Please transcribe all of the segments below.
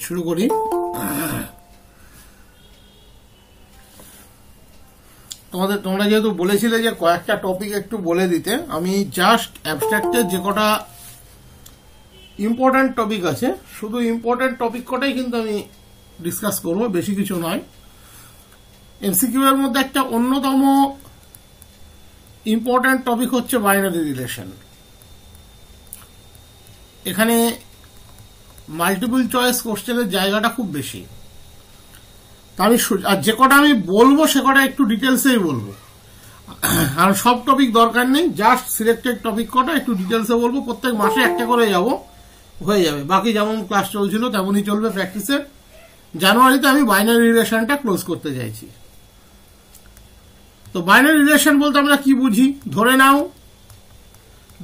শুরু করি। তোমরা যেহেতু বলেছিলে যে কয়েকটা টপিক একটু বলে দিতে, আমি জাস্ট অ্যাবস্ট্রাক্টের যে কটা ইম্পর্টেন্ট টপিক আছে শুধু ইম্পর্টেন্ট টপিক কটাই কিন্তু আমি ডিসকাস করব, বেশি কিছু নয়। এমসিকিউ এর মধ্যে একটা অন্যতম ইম্পর্টেন্ট টপিক হচ্ছে বাইনারি রিলেশন। এখানে মাল্টিপল চয়েস কোশ্চেনের জায়গাটা খুব বেশি। আমি আর যে কটা আমি বলবো সে কটা একটু ডিটেলসেই বলবো, আর সব টপিক দরকার নেই, জাস্ট সিলেক্টেড টপিক কটা একটু ডিটেলসে বলবো। প্রত্যেক মাসে একটা করে যাব, হয়ে যাবে। বাকি যেমন ক্লাস চলছিল তেমনই চলবে প্র্যাকটিসে। জানুয়ারিতে আমি বাইনারি রিলেশনটা ক্লোজ করতে চাইছি। তো বাইনারি রিলেশন বলতে আমরা কি বুঝি? ধরে নাও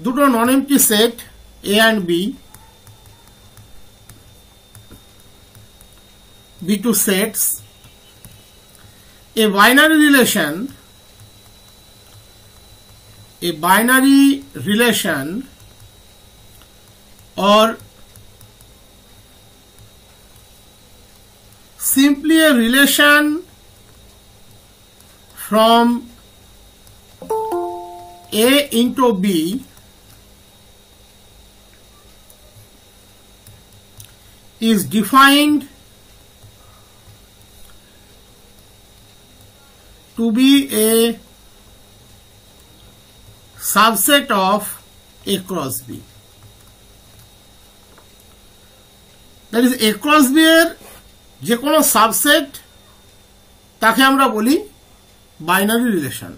দুটো non empty set A and B, B2 sets, a binary relation or simply a relation from A into B is defined to be a subset of A cross B. That is, A cross B এর যে কোনো subset তাকে আমরা বলি binary relation.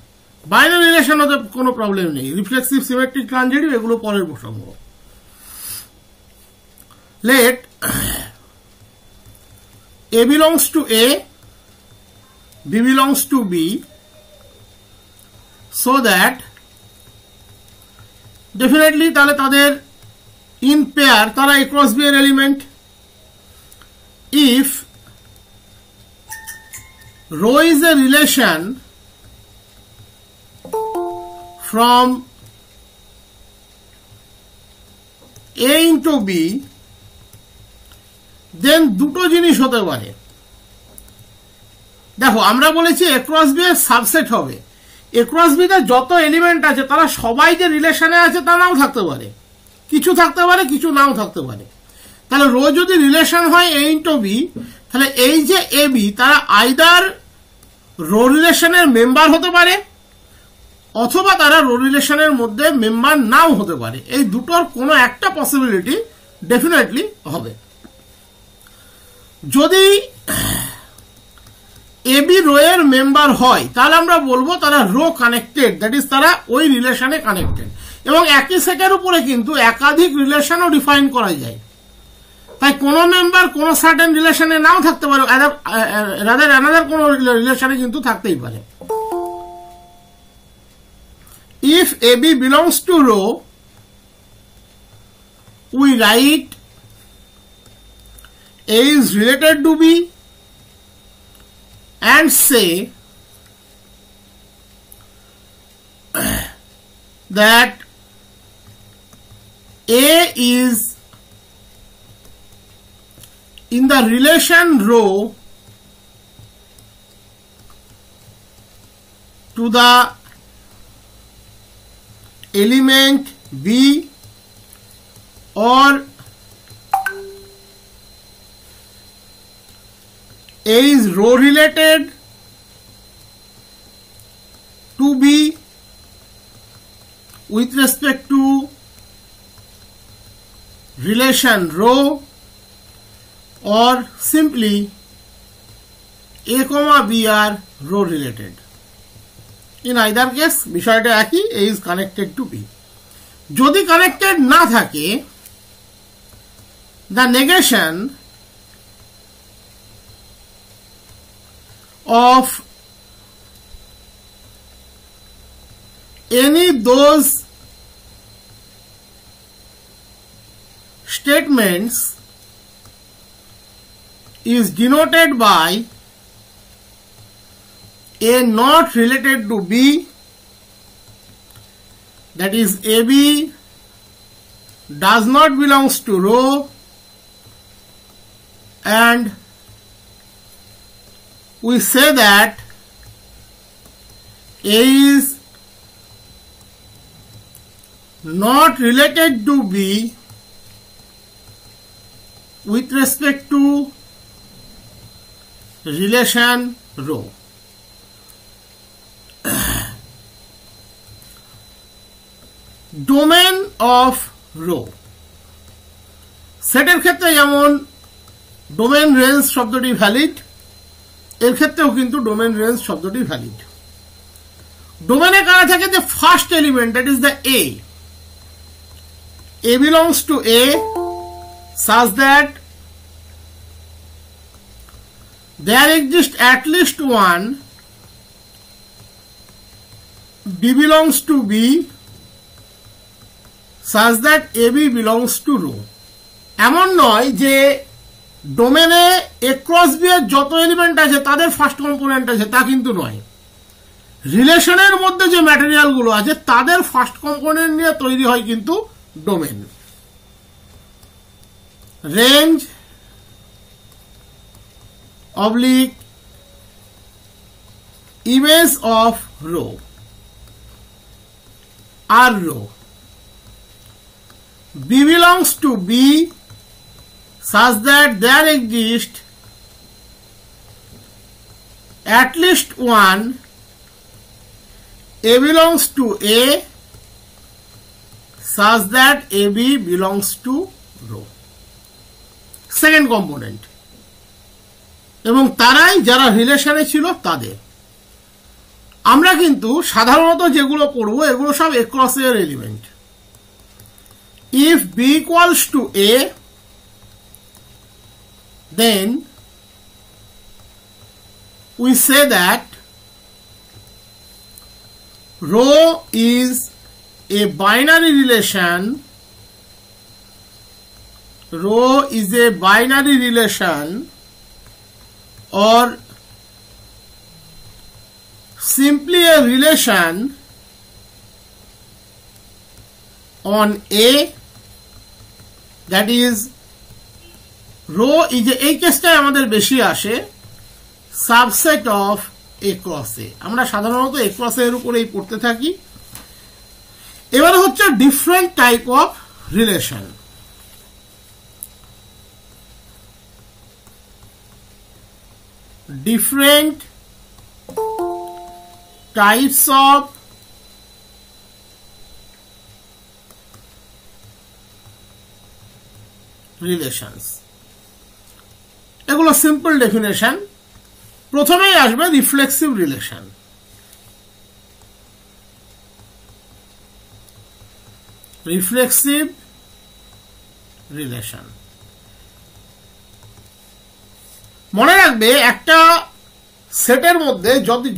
Binary relation হতে কোনো problem নেই, reflexive, symmetric, transitive এগুলো পরের প্রসঙ্গ। Let A belongs to A, B belongs to B, so that definitely তাহলে তাদের in pair তারা A cross B এর element. If rho is a relation from A into B, then দুটো জিনিস হতে পারে। দেখো, আমরা বলেছি এ ক্রস বি এর সাবসেট হবে। এ ক্রস বি তে যত এলিমেন্ট আছে তারা সবাই যে রিলেশনে আছে তা নাও থাকতে পারে, কিছু থাকতে পারে, কিছু নাও থাকতে পারে। তাহলে রো যদি রিলেশন হয় এ ইন্টু বি, তাহলে এই যে এ বি তারা আইদার রো রিলেশনের মেম্বার হতে পারে অথবা তারা রো রিলেশনের মধ্যে মেম্বার নাও হতে পারে। এই দুটোর কোনো একটা পসিবিলিটি ডেফিনেটলি হবে। যদি এ বি রো এর মেম্বার হয় তাহলে আমরা বলবো তারা রো কানেক্টেড, দ্যাট ইজ তারা ওই রিলেশনে কানেক্টেড। এবং একই সেটের উপরে কিন্তু একাধিক রিলেশনও ডিফাইন করা যায়। তাই কোন মেম্বার কোন সার্টেন রিলেশনে নাও থাকতে পারে, রাদার অ্যানাদার কোন রিলেশনে কিন্তু থাকতেই পারে। If a b belongs to rho, we write A is related to B and say that A is in the relation rho to the element B, or A is rho related to B with respect to relation rho, or simply A comma B are rho related. In either case বিষয়টা একই, A is connected to B. যদি connected না থাকে, the negation of any those statements is denoted by A not related to B, that is AB does not belongs to rho and we say that A is not related to B with respect to relation rho. Domain of rho. সেটের ক্ষেত্রে যেমন domain range শব্দটি valid, এর ক্ষেত্রেও কিন্তু domain range শব্দটি valid. ডোমেনে কারা থাকে? যে first element, that is the A. A belongs to A such that there exists at least one. B belongs to B such that AB belongs to rho. এমন নয় যে ডোমেনে A ক্রস B এর যত এলিমেন্ট আছে তাদের first component আছে, তা কিন্তু নয়। রিলেশনের মধ্যে যে ম্যাটেরিয়াল গুলো আছে তাদের ফার্স্ট কম্পোনেন্ট নিয়ে তৈরি হয় কিন্তু domain. Range oblique image of rho আর rho. B belongs to B such that there exists at least one. A belongs to A such that AB belongs to rho. Second component. এবং তারাই যারা রিলেশনে ছিল তাদের। আমরা কিন্তু সাধারণত যেগুলো পড়বো এগুলো সব A cross A এর element. If B equals to A, then we say that rho is a binary relation. Rho is a binary relation or simply a relation on A, that is rho is a, এই কেসটাই আমাদের বেশি আসে, subset of A cross A। আমরা সাধারণত A cross A এর উপরেই পড়তে থাকি। এবারে হচ্ছে different type of relation. Different types of relations. এগুলো সিম্পল ডেফিনেশন। প্রথমেই আসবে রিফ্লেক্সিভ রিলেশন। রিফ্লেক্সিভ রিলেশন মনে রাখবে একটা সেটের মধ্যে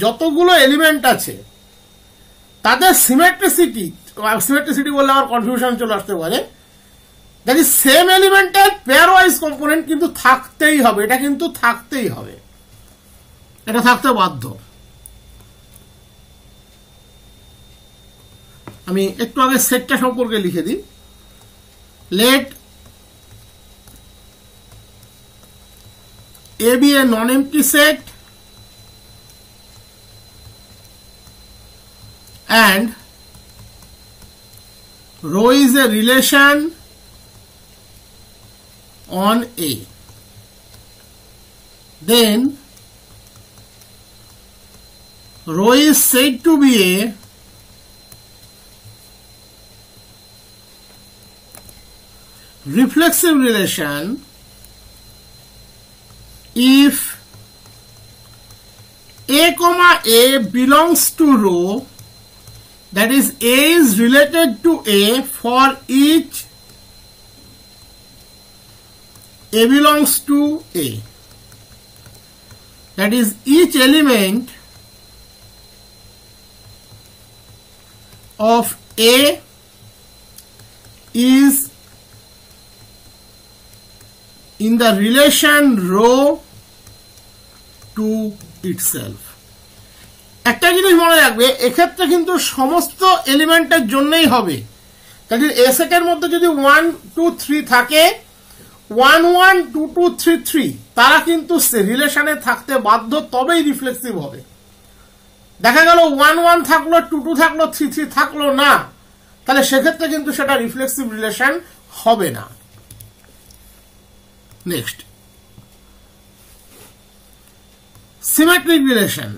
যতগুলো এলিমেন্ট আছে তাদের সিমেট্রিসিটি বললে আমার কনফিউশন চলে আসতে পারে। দ্যাট ইজ সেম এলিমেন্টের পেয়ার ওয়াইজ কম্পোনেন্ট কিন্তু থাকতেই হবে, এটা কিন্তু থাকতেই হবে, এটা থাকতে বাধ্য। আমি একটু আগে সেটটা সম্পর্কে লিখে দিই। Let A be a non-empty set and rho is a relation on A. Then rho is said to be a reflexive relation if A comma A belongs to rho, that is A is related to A for each A belongs to A, that is each element of A is in the relation rho to itself. একটা জিনিস মনে রাখবে, এক্ষেত্রে কিন্তু সমস্ত এলিমেন্টের জন্যই হবে। তাহলে এ সেটের মধ্যে যদি 1 2 3 থাকে, 1 1 2 2 3 3 তারা কিন্তু রিলেশনে থাকতে বাধ্য, তবেই রিফ্লেক্সিভ হবে। দেখা গেল 1 1 থাকলো, 2 2 থাকলো, 3 3 থাকলো না, তাহলে সেক্ষেত্রে কিন্তু সেটা রিফ্লেক্সিভ রিলেশন হবে না। Next, symmetric relation.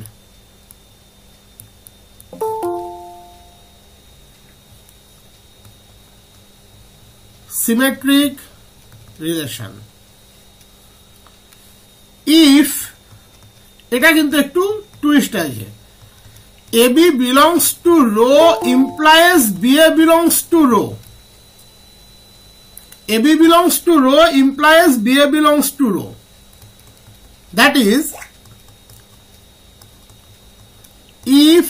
Symmetric relation if, এটা কিন্তু একটু টুইস্ট আছে। AB belongs to row implies BA belongs to row. AB belongs to row implies BA belongs to row. That is, if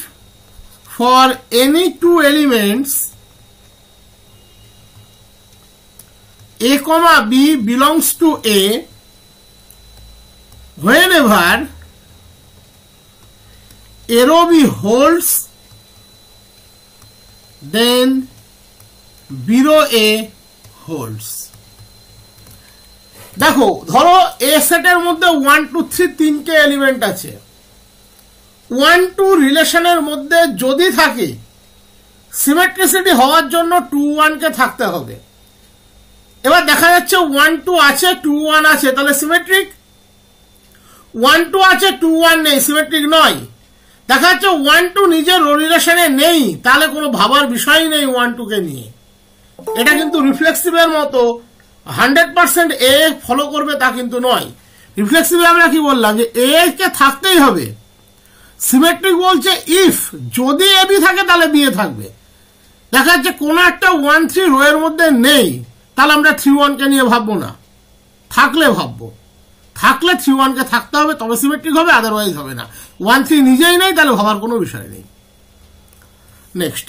for any two elements A comma B belongs to A, whenever arrow B holds, then below A holds. দেখো, ধরো এ সেটের মধ্যে 1 2 3 তিনটে element আছে। 1 2 রিলেশনের মধ্যে যদি থাকে, সিমেট্রিসিটি হওয়ার জন্য 2 1 কে থাকতে হবে। এবার দেখা যাচ্ছে 1 2 আছে, 2 1 আছে, তাহলে সিমেট্রিক। 1 2 আছে, 2 1 নেই, সিমেট্রিক নয়। দেখা যাচ্ছে 1 2 নিজের রো রিলেশনে নেই, তাহলে কোনো ভাবার বিষয় নেই 1 2 কে নিয়ে। এটা কিন্তু রিফ্লেক্সিভের মতো 100% এ ফলো করবে তা কিন্তু নয়। রিফ্লেক্সিভে আমরা কি বললাম, যে এ কে থাকতেই হবে। সিমেট্রিক বলছে ইফ, যদি এ বি থাকে তাহলে বি এ থাকবে। দেখা যাচ্ছে কোনো একটা 1 3 রো এর মধ্যে নেই, তাহলে আমরা 3 1 কে নিয়ে ভাববো না, থাকলে ভাববো। থাকলে 3 1 কে থাকতে হবে, তবে সিমেট্রিক হবে, আদারওয়াইজ হবে না। 1 3 নিজেই নেই, তাহলে ভাবার কোনো বিষয় নেই। Next,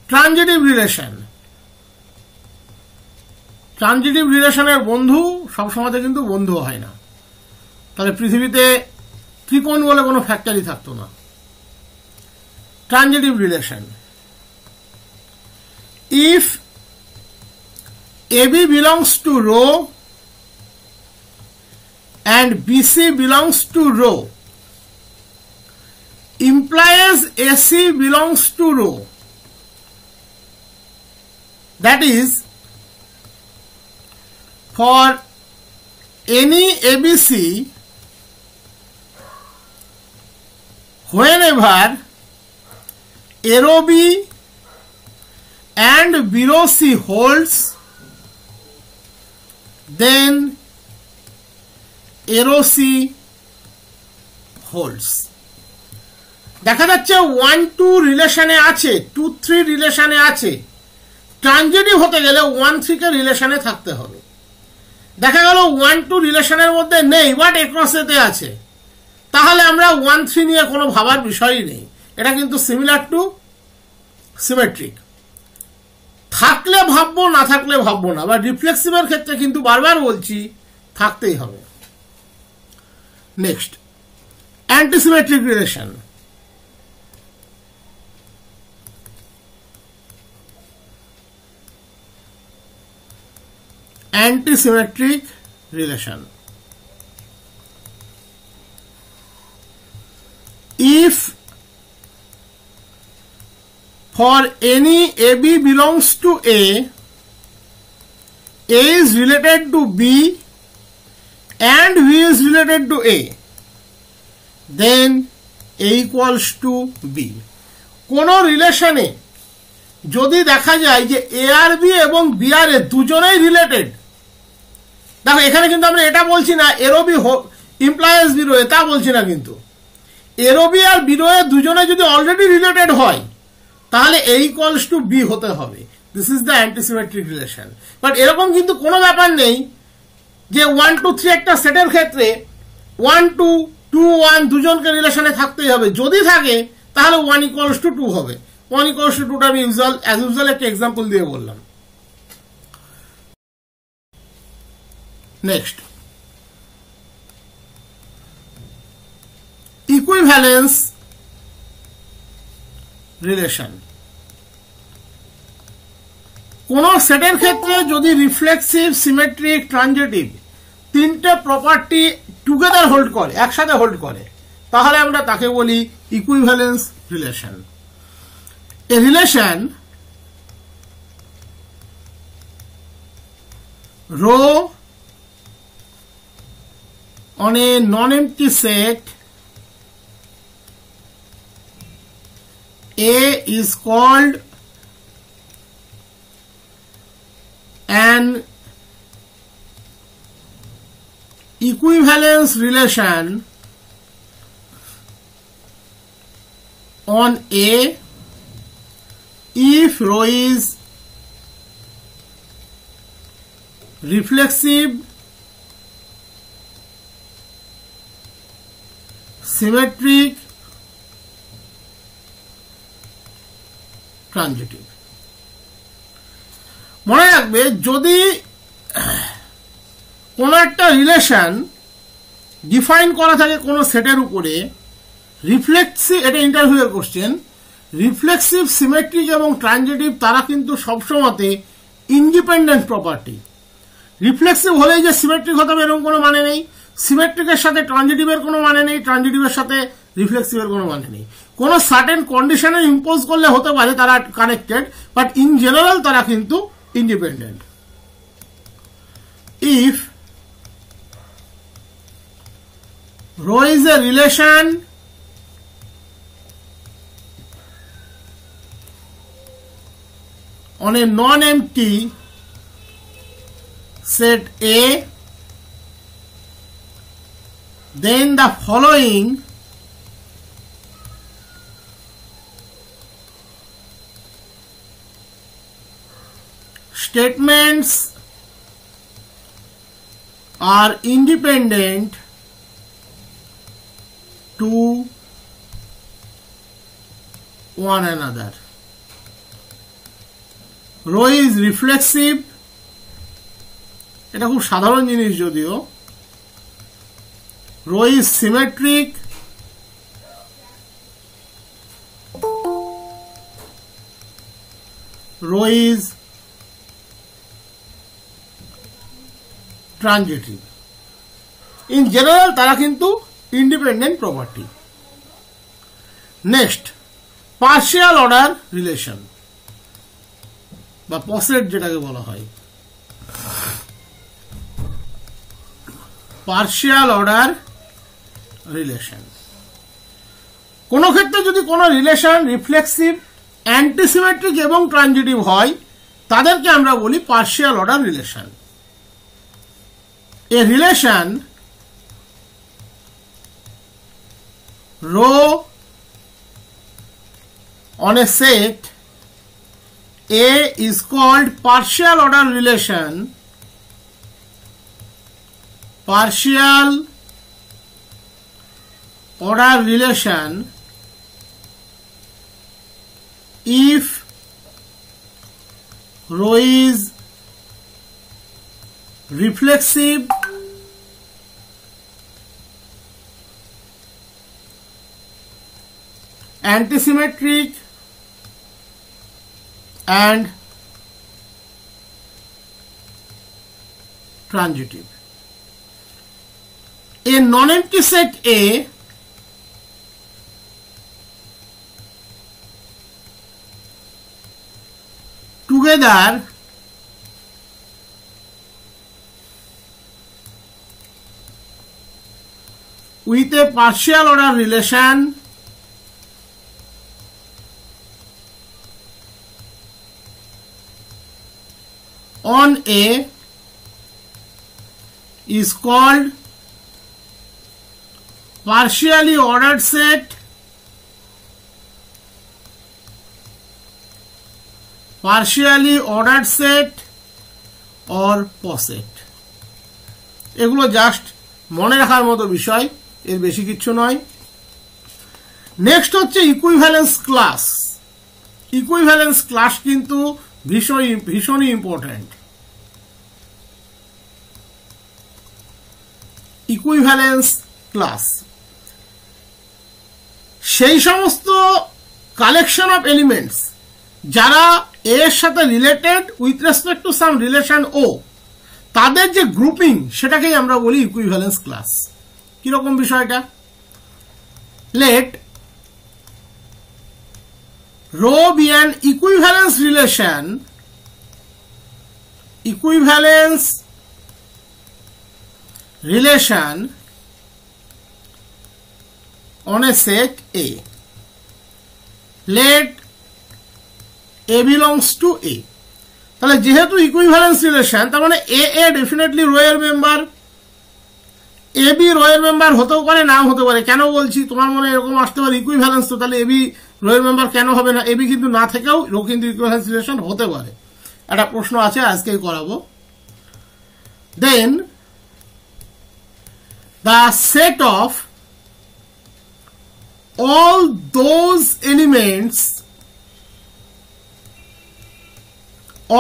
transitive relation. ট্রানজিটিভ রিলেশনের বন্ধু সবসময় কিন্তু বন্ধু হয় না, তাহলে পৃথিবীতে ত্রিকোণ বলে কোনো ফ্যাক্টরি থাকতো না। Transitive relation, if AB belongs to row and BC belongs to row, implies AC belongs to row. That is, for any ABC, whenever arrow B and below C holds, then arrow C holds. দেখা যাচ্ছে 1 2 রিলেশনে আছে, 2 3 রিলেশনে আছে, transitive হতে গেলে 1 3 কে রিলেশনে থাকতে হবে। দেখা গেল 1 2 রিলেশনের মধ্যে নেই, বাট এক্রস এতে আছে, তাহলে আমরা 1 3 নিয়ে কোনো ভাবার বিষয়ই নেই। এটা কিন্তু সিমিলার টু সিমেট্রিক। থাকলে ভাববো, না থাকলে ভাববো না। বা রিফ্লেক্সিভের ক্ষেত্রে কিন্তু বারবার বলছি থাকতেই হবে। Next, antisymmetric relation. Antisymmetric relation, if for any AB belongs to A is related to B and B is related to A, then A equals to B. কোন রিলেশনে যদি দেখা যায় যে A আর B এবং B আর A দুজনেই related, দেখো এখানে কিন্তু আমরা এটা বলছি না এরো বি ইমপ্লাইজ বি রো, তা বলছি না, কিন্তু এরো বি আর বি রো দুজনে যদি অলরেডি রিলেটেড হয়, তাহলে A equals to B হতে হবে। This is the antisymmetric relation. But এরকম কিন্তু কোনো ব্যাপার নেই যে 1 2 3 একটা সেটের ক্ষেত্রে 1 2 2 1 দুজনকে রিলেশনে থাকতেই হবে। যদি থাকে তাহলে 1 equals to 2 হবে। 1 equals to 2টা আমি অ্যাজ ইউজুয়াল একটা এক্সাম্পল দিয়ে বললাম। Next, equivalence relation. কোন সেটের ক্ষেত্রে যদি রিফ্লেক্সিভ, সিমেট্রিক, ট্রানজিটিভ তিনটে প্রপার্টি টুগেদার হোল্ড করে, একসাথে হোল্ড করে, তাহলে আমরা তাকে বলি equivalence relation. A relation rho on a non-empty set A is called an equivalence relation on A if rho is reflexive, symmetric, transitive. মনে রাখবে, যদি কোন একটা রিলেশন ডিফাইন করা থাকে কোন সেটের উপরে, রিফ্লেক্সিভ, এটা ইন্টারভিউয়ের কোশ্চেন, রিফ্লেক্সিভ, সিমেট্রিক এবং ট্রানজিটিভ তারা কিন্তু সবসময় ইন্ডিপেন্ডেন্ট প্রপার্টি। রিফ্লেক্সিভ হলেই যে সিমেট্রিক হতে হবে এরকম কোনো মানে নেই, সিমেট্রিকের সাথে ট্রানজিটিভের কোনো মানে নেই, ট্রানজিটিভের সাথে রিফ্লেক্সিভের কোনো মানে নেই। কোনো সার্টেন কন্ডিশনে ইম্পোজ করলে হতে পারে তারা কানেক্টেড, বাট ইন জেনারেল তারা কিন্তু independent. If rho is a relation on a non-empty set A, then the following statements are independent to one another. Rho is reflexive, এটা খুব সাধারণ জিনিস যদিও। Rho is symmetric, rho is transitive. In general তারা কিন্তু independent property. Next, partial order relation বা পসেট যেটাকে বলা হয়। পার্শিয়াল অর্ডার রিলেশন, কোন ক্ষেত্রে যদি কোন রিলেশন রিফ্লেক্সিভ, অ্যান্টিসিমেট্রিক এবং ট্রানজিটিভ হয় তাদেরকে আমরা বলি partial order relation. A relation rho on a set A is called partial order relation, partial order relation if rho is reflexive, antisymmetric and transitive. A non-empty set A together with a partial order relation on A is called partially ordered set, partially ordered set or poset. এগুলো just মনে রাখার মতো বিষয়, এর বেশি কিছু নয়। Next হচ্ছে ইকুইভ্যালেন্স ক্লাস। ইকুইভ্যালেন্স ক্লাস কিন্তু ভীষণই ইম্পর্টেন্ট। ইকুইভ্যালেন্স ক্লাস সেই সমস্ত কালেকশন অফ এলিমেন্টস যারা এ এর সাথে related with respect to some relation ও, তাদের যে গ্রুপিং সেটাকেই আমরা বলি ইকুইভ্যালেন্স ক্লাস। কিরকম বিষয়টা? Let rho be an equivalence relation on a set A. Let A belongs to A. তাহলে যেহেতু ইকুইভ্যালেন্স রিলেশন, তার মানে এ এ ডেফিনেটলি রো এর মেম্বার, এ বি রো এর মেম্বার হতেও পারে, নাও হতে পারে। কেন বলছি? তোমার মনে এরকম আসতে পারে ইকুইভ্যালেন্স, তো তাহলে এ বি রো এর মেম্বার কেন হবে না? এ বি কিন্তু না থেকেও রো কিন্তু ইকুইভ্যালেন্স রিলেশন হতে পারে। একটা প্রশ্ন আছে, আজকেই করাবো। Then the set of all those elements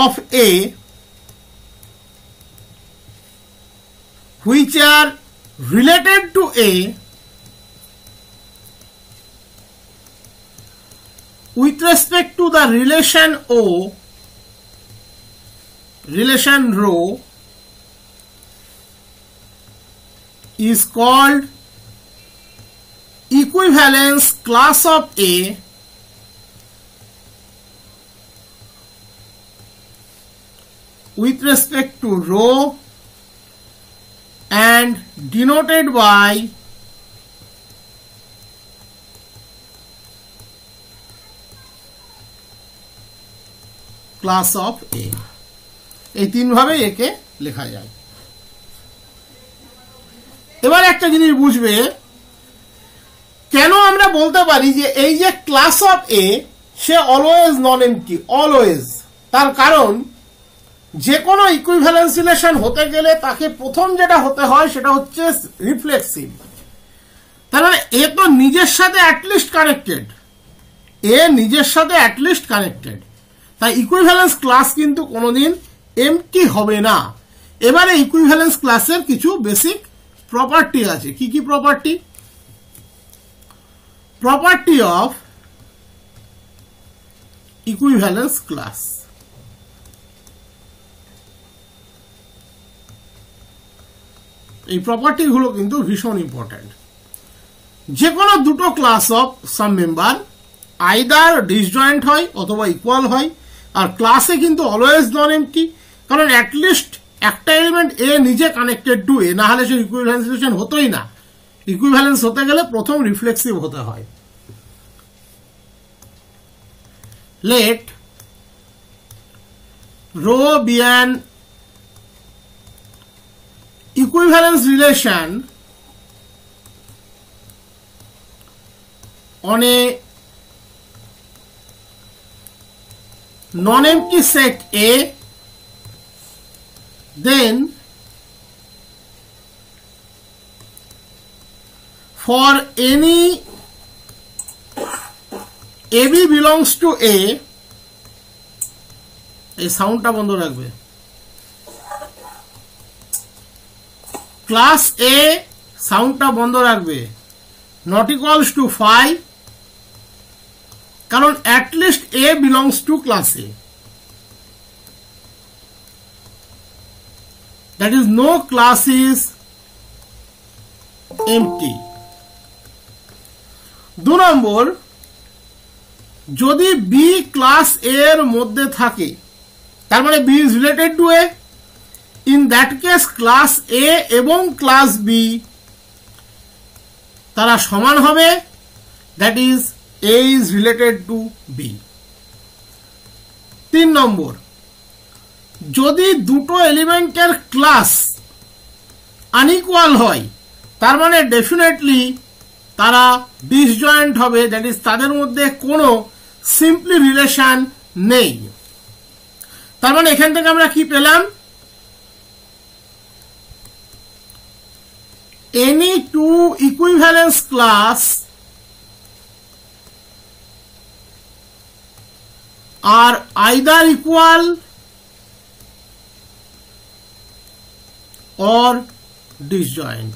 of A which are related to A with respect to the relation O, relation rho, is called equivalence class of A with respect to rho and denoted by class of A। এই তিন ভাবে একে লেখা যায়। এবার একটা জিনিস বুঝবে, কেন আমরা বলতে পারি যে এই যে class of A say always non MT, always. তার কারণ যে কোনো ইকুইভ্যালেন্স রিলেশন হতে গেলে তাকে প্রথম যেটা হতে হয় সেটা হচ্ছে রিফ্লেক্সিভ। তার মানে এ তো নিজের সাথে অ্যাটলিস্ট কানেক্টেড, এ নিজের সাথে অ্যাটলিস্ট কানেক্টেড, তাই ইকুইভ্যালেন্স ক্লাস কিন্তু কোনোদিন এমটি হবে না। এবারে ইকুইভ্যালেন্স ক্লাসের কিছু বেসিক প্রপার্টি আছে। কি কি property? Property of equivalence class। এই প্রপার্টি গুলো কিন্তু ভীষণ ইম্পর্টেন্ট। যে কোনো দুটো class of some member either disjoint হয় অথবা ইকুয়াল হয়, আর ক্লাসে কিন্তু অলওয়েজ নন এমটি, কারণ অ্যাটলিস্ট একটা এলিমেন্ট এ নিজে কানেক্টেড টু এ, না হলে সে ইকুইভ্যালেন্স রিলেশন হতোই না। ইকুইভ্যালেন্স হতে গেলে প্রথম রিফ্লেক্সিভ হতে হয়। Let rho be an equivalence relation on a non-empty set A, then for any AB belongs to A, এই সাউন্ডটা বন্ধ রাখবে, ক্লাস A সাউন্ডটা বন্ধ রাখবে, নট ইকুয়ালস টু 5, কারণ at least A belongs to class A, that is no class is empty। 2 number, যদি B class A এর মধ্যে থাকে, তার মানে B is related to A, in that case class A এবং ক্লাস বি তারা সমান হবে, that is A is related to B. 3 number, যদি দুটো এলিমেন্টের ক্লাস আনইকুয়াল হয়, তার মানে ডেফিনেটলি তারা ডিসজয়েন্ট হবে, দ্যাট ইজ তাদের মধ্যে কোনো সিম্পলি রিলেশন নেই। তার মানে এখান থেকে আমরা কি পেলাম? Any two equivalence class are either equal or disjoint.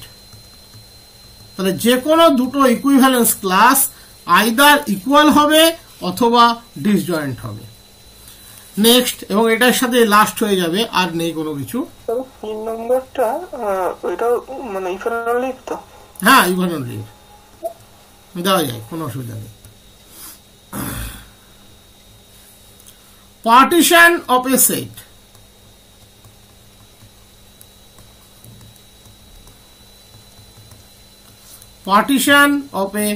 তাহলে যে কোনো দুটো ইকুইভ্যালেন্স ক্লাস আইদার ইকুয়াল হবে অথবা ডিসজয়েন্ট হবে। নেক্সট, এবং এটার সাথে লাস্ট হয়ে যাবে, আর নেই কোনো কিছু। 3 নম্বরটা ওইটাও মানে ইফ এন্ড অনলি তো? হ্যাঁ, ইফ এন্ড অনলি দেওয়া যায়, কোনো অসুবিধা নেই। Partition of A set. Partition of a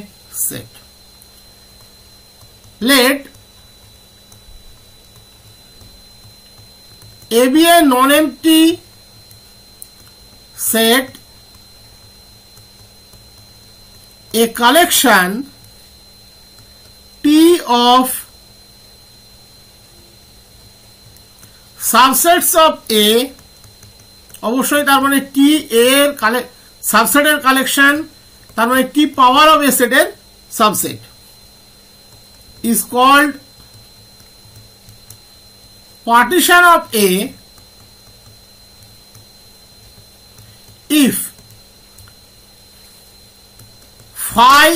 set. Let A be a non-empty set, a collection T of subsets of A, অবশ্যই তার মানে T এর সাবসেটের কালেকশন, তার মানে T পাওয়ার অফ এ সেটের subset, is called partition of A if phi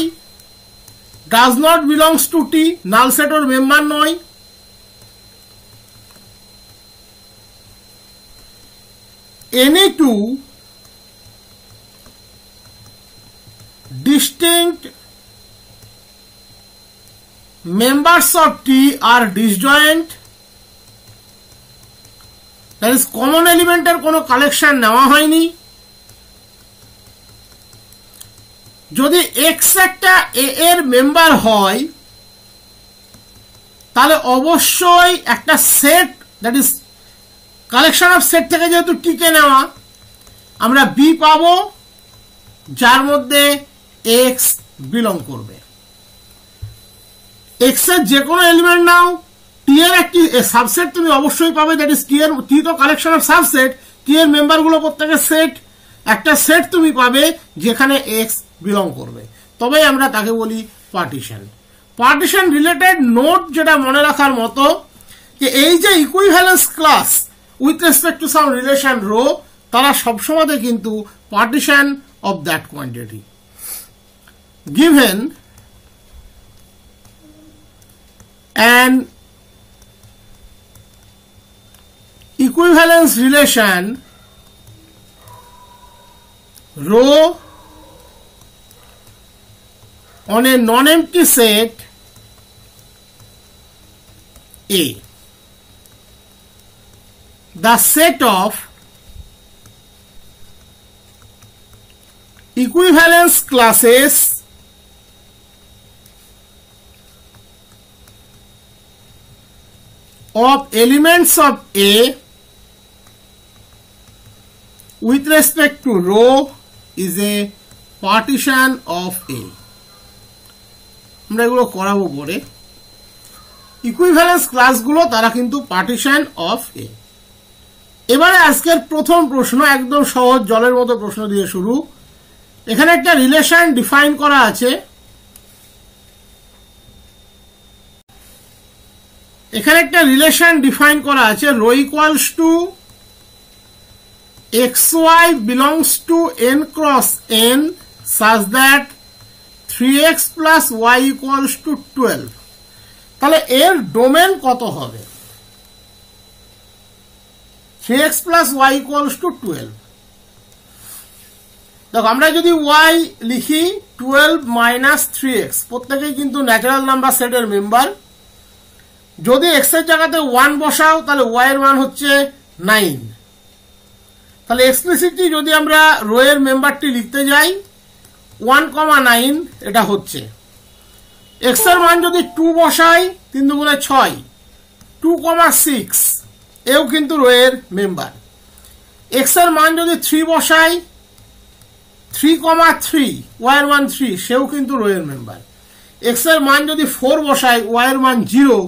does not belongs to T, null set or member নয়, any two distinct members of T are disjoint, that is common element এর কোনো collection নেওয়া হয়নি, যদি x একটা a এর member হয় তাহলে অবশ্যই একটা set, that is collection of set থেকে যেহেতু T কে নেওয়া, আমরা B পাবো যার মধ্যে x বিলং করবে। x এর যে কোনো এলিমেন্ট নাও, T এর একটি সাবসেট তুমি অবশ্যই পাবে, দ্যাট ইজ T তো কালেকশন অফ সাবসেট, T এর মেম্বার গুলো প্রত্যেকের সেট, একটা সেট তুমি পাবে যেখানে x বিলং করবে, তবে আমরা তাকে বলি পার্টিশন। পার্টিশন রিলেটেড নোট যেটা মনে রাখার মতো, যে এই যে equivalence class with respect to some relation rho, তারা সবসময় কিন্তু partition of that quantity. Given an equivalence relation rho on a non-empty set A, the set of equivalence classes of elements of A with respect to rho is a partition of A. আমরা এগুলো করাবো পরে। Equivalence ক্লাসগুলো তারা কিন্তু partition of A। এবারে আজকের প্রথম প্রশ্ন একদম সহজ জলের মতো প্রশ্ন দিয়ে শুরু। এখানে একটা রিলেশন ডিফাইন করা আছে, rho equals to xy belongs to n cross n such that 3x plus y equals to 12, তাহলে এর ডোমেন কত হবে? 3x plus y equals to 12। দেখো আমরা যদি y লিখি 12 minus 3x, প্রত্যেকেই কিন্তু ন্যাচারাল নাম্বার সেটের মেম্বার। যদি x এর জায়গাতে 1 বসাও তাহলে y এর মান হচ্ছে 9। তাহলে এক্সপ্লিসিটলি যদি আমরা রো এর মেম্বারটি লিখতে যাই 1,9 এটা হচ্ছে। x এর মান যদি 2 বসাই 3 দুগুণে 6, 2,6 এও কিন্তু রো এর মেম্বার। x এর মান যদি 3 বসাই 3,3, y এর মান 3, সেও কিন্তু রো এর মেম্বার। x এর মান যদি 4 বসাই y এর মান 0,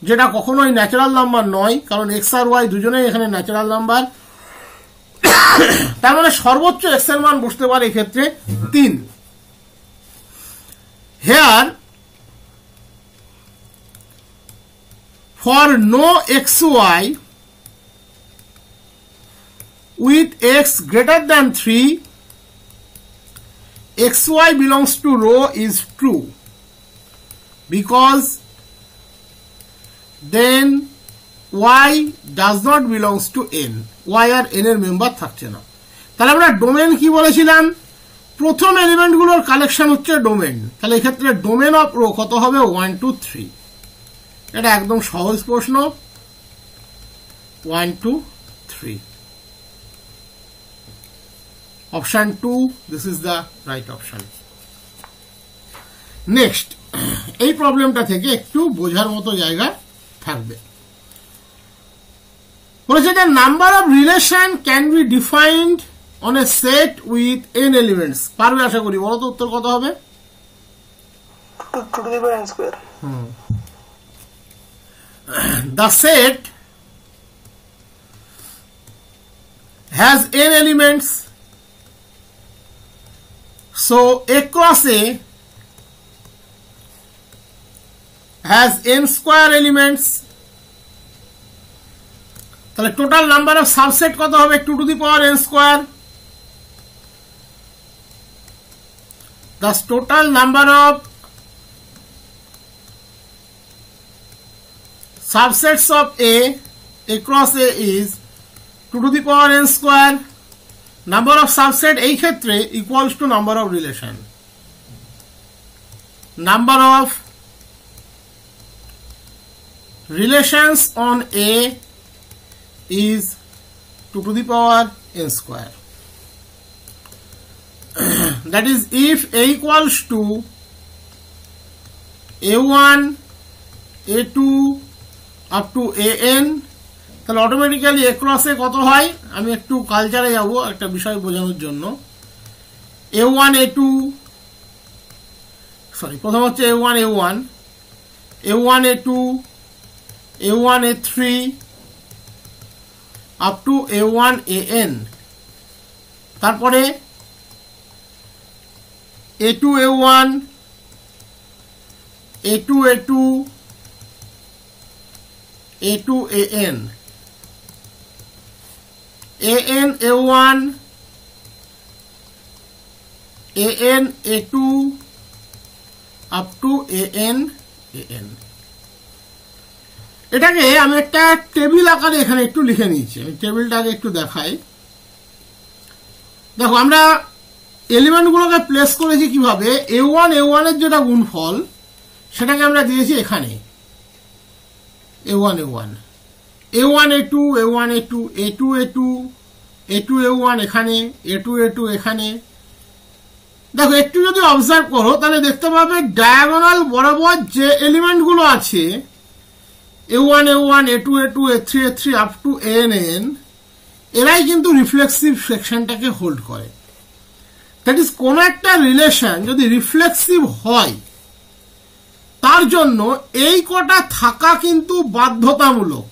যেটা কখনোই ন্যাচারাল নাম্বার নয়, কারণ x আর y দুজনেই এখানে ন্যাচারাল নাম্বার। তার মানে সর্বোচ্চ x এর মান বসতে পারে এক্ষেত্রে 3। Here for no xy with x greater than 3, xy belongs to rho is true, because then y does not belongs to n, y আর n এর মেম্বার থাকছে না। তাহলে আমরা ডোমেন কি বলেছিলাম, প্রথম এলিমেন্টগুলোর কালেকশন হচ্ছে ডোমেন। তাহলে এক্ষেত্রে ডোমেন অফ রো কত হবে 1 2 3। এটা একদম সহজ প্রশ্ন, 1 2 3। Option 2, this is the right option. Next, এই প্রবলেমটা থেকে একটু বোঝার মতো জায়গা থাকবে। বলেছে যে number of relation can be defined on a set with n elements. পারবে আশা করি, বলো তো উত্তর কত হবে? 2 to the power n square. The set has n elements, so A cross A has n square elements. তাহলে টোটাল নাম্বার অফ সাবসেট কত হবে 2 to the power n square। The total number of subsets of A cross A is 2 to the power n square। Number of subset এই ক্ষেত্রে equals to number of relation। Number of relations on A is 2 to the power n square। That is, if A equals to A1 A2 up to AN, তাহলে automatically A cross A কত হয়, আমি একটু কালচারে যাব একটা বিষয় বোঝানোর জন্য। A1 A2, সরি, প্রথম হচ্ছে A1 A1 A1 A2 A1 A3 up to A1 AN, তারপরে A2 A1 A2 A2 A2 AN AN A1 AN A2 up to AN AN। এটাকে আমি একটা টেবিল আকারে এখানে একটু লিখে নিয়েছি। আমি টেবিলটাকে একটু দেখাই। দেখো, আমরা এলিমেন্টগুলোকে প্লেস করেছি কিভাবে, A1 A1 এর যেটা গুণফল সেটাকে আমরা দিয়েছি এখানে A1 A1 A1 A2 A1 A2 A2 A2 A2 A1 এখানে A2 A2 এখানে। দেখো, একটু যদি অবজার্ভ করো তাহলে দেখতে পাবে ডায়াগোনাল বরাবর যে এলিমেন্টগুলো আছে A1 A1 A2 A2 A3 A3 up to AN, এরাই কিন্তু রিফ্লেক্সিভ সেকশনটাকে হোল্ড করে। দ্যাট ইজ, কোন একটা রিলেশন যদি রিফ্লেক্সিভ হয় তার জন্য এই কটা থাকা কিন্তু বাধ্যতামূলক।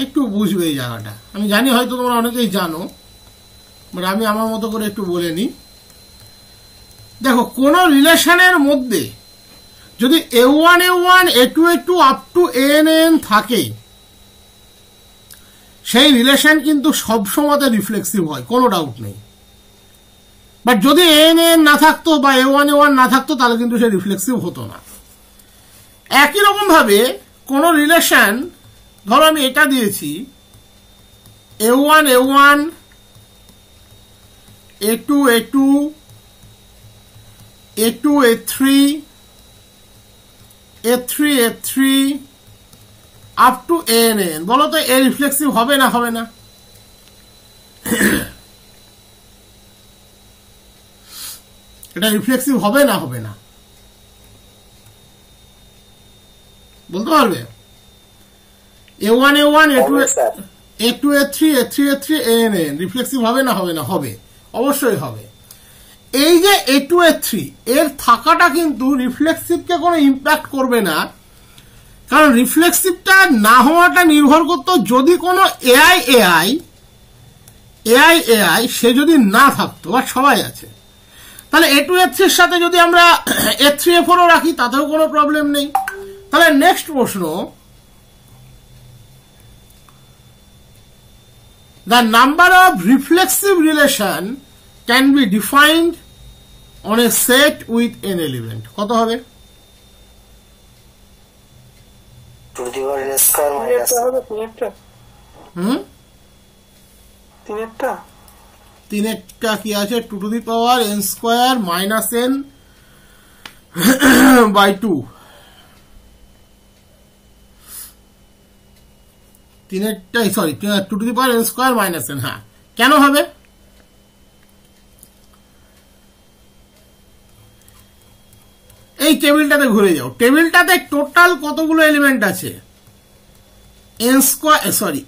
একটু বুঝবে এই জায়গাটা, আমি জানি হয়তো তোমরা অনেকেই জানো, বাট আমি আমার মতো করে একটু বলে নিই। দেখো, কোন রিলেশনের মধ্যে যদি A1 A1 A2 A2 up to AN থাকে, সেই রিলেশন কিন্তু সবসময় রিফ্লেক্সিভ হয়, কোনো ডাউট নেই। বাট যদি AN না থাকতো বা A1 A1 না থাকতো তাহলে কিন্তু সে রিফ্লেক্সিভ হতো না। একই রকম ভাবে কোন রিলেশন, ধরো আমি এটা দিয়েছি A1 A1 A2 A2 A2 A3 A3 A3 up to AN, বলো তো এ রিফ্লেক্সিভ হবে না হবে না? এটা রিফ্লেক্সিভ হবে না হবে না বলতে পারবে? A1 A1 A2 A3 A3 A3 AN reflexive হবে না হবে না? হবে, অবশ্যই হবে। এই যে A2 A3 এর থাকাটা কিন্তু রিফ্লেক্সিভকে কোনো ইম্প্যাক্ট করবে না, কারণ রিফ্লেক্সিভটা না হওয়াটা নির্ভর করতো যদি কোনো AI সে যদি না থাকতো, বা সবাই আছে, তাহলে A2 A3 এর সাথে যদি আমরা A3 A4 রাখি তাতেও কোনো প্রবলেম নেই। তাহলে নেক্সট প্রশ্ন, the number of reflexive relation can be defined on a set with n element, কত হবে? Two to the power n square minus হবে তিনেরটা কি আছে? 2 to the power n square minus n by 2। তিনেরটাই sorry 2 to the power n square minus n। হ্যাঁ, কেন হবে? এই টেবিলটাতে ঘুরে যাও। টেবিলটাতে টোটাল কতগুলো এলিমেন্ট আছে? n square sorry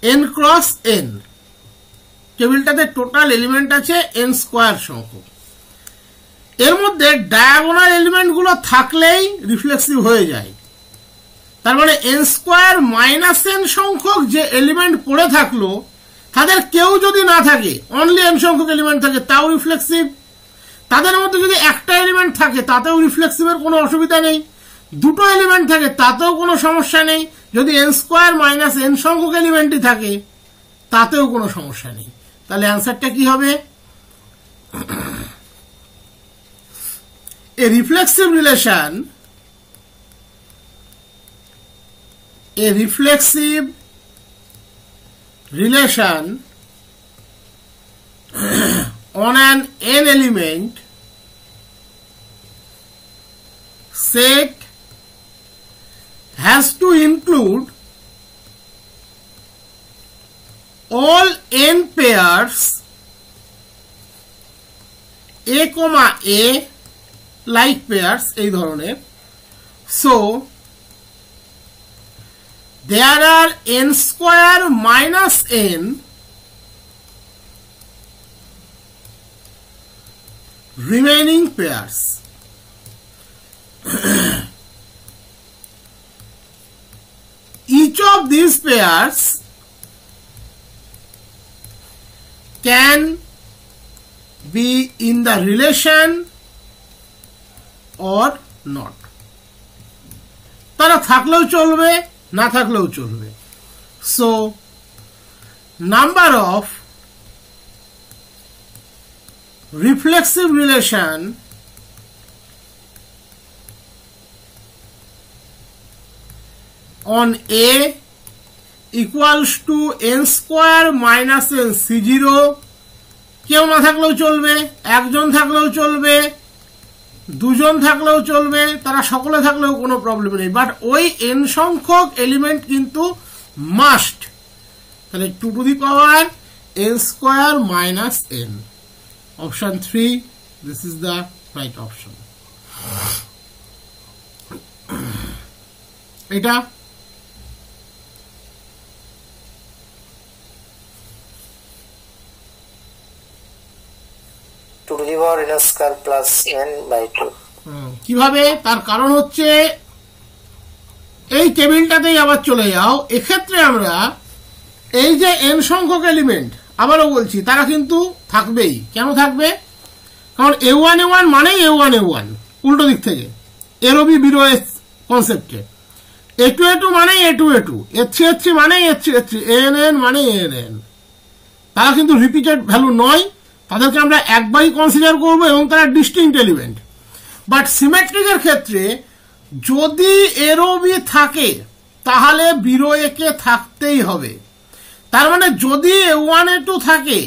n cross n। টেবিলটাতে টোটাল এলিমেন্ট আছে n স্কয়ার সংখ্যক। এর মধ্যে ডায়াগোনাল এলিমেন্ট গুলো থাকলেই রিফ্লেক্সিভ হয়ে যায়। তার মানে n স্কয়ার মাইনাস n সংখ্যক যে এলিমেন্ট পড়ে থাকলো তাদের কেউ যদি না থাকে, অনলি n সংখ্যক এলিমেন্ট থাকে, তাও রিফ্লেক্সিভ। তাদের মধ্যে যদি একটা এলিমেন্ট থাকে তাতেও রিফ্লেক্সিভের কোনো অসুবিধা নেই। দুটো এলিমেন্ট থাকে তাতেও কোনো সমস্যা নেই। যদি n স্কয়ার মাইনাস n সংখ্যক এলিমেন্টই থাকে তাতেও কোনো সমস্যা নেই। তাহলে অ্যান্সারটা কি হবে? A reflexive relation on an n element set has to include all n pairs a, a like pairs এই ধরনের। So there are n square minus n remaining pairs. Each of these pairs can be in the relation or not. তারা থাকলেও চলবে, না থাকলেও চলবে। So number of reflexive relation on A equals to n square minus n C0। কেউ না থাকলেও চলবে, একজন থাকলেও চলবে, দুজন থাকলেও চলবে, তারা সকলে থাকলেও কোনো প্রবলেম নেই। বাট ওই n সংখ্যক এলিমেন্ট কিন্তু মাস্ট। তাহলে 2 to the power n square minus n। Option 3, this is the right option. এটা two to the power n square plus n by 2। কিভাবে? তার কারণ হচ্ছে এই টেবিলটাতেই আবার চলে যাও। এক্ষেত্রে আমরা এই যে n সংখ্যক এলিমেন্ট, আবারও বলছি, তারা কিন্তু থাকবেই। কেন থাকবে? কারণ a1 a1 মানেই a1 a1 উল্টো দিক থেকে, এরবি বিরো কনসেপ্টে। a2 a2 মানেই a2 a2, h3 h3 মানেই h3 h3, ann মানে ann। তারা কিন্তু রিপিটেড ভ্যালু নয়, তাদেরকে আমরা একবারই কনসিডার করব এবং তারা ডিস্টিংক্ট এলিমেন্ট। বাট সিমেট্রিকের ক্ষেত্রে যদি এরবি থাকে তাহলে বিরো একে থাকতেই হবে। তার মানে যদি a1 a2 থাকে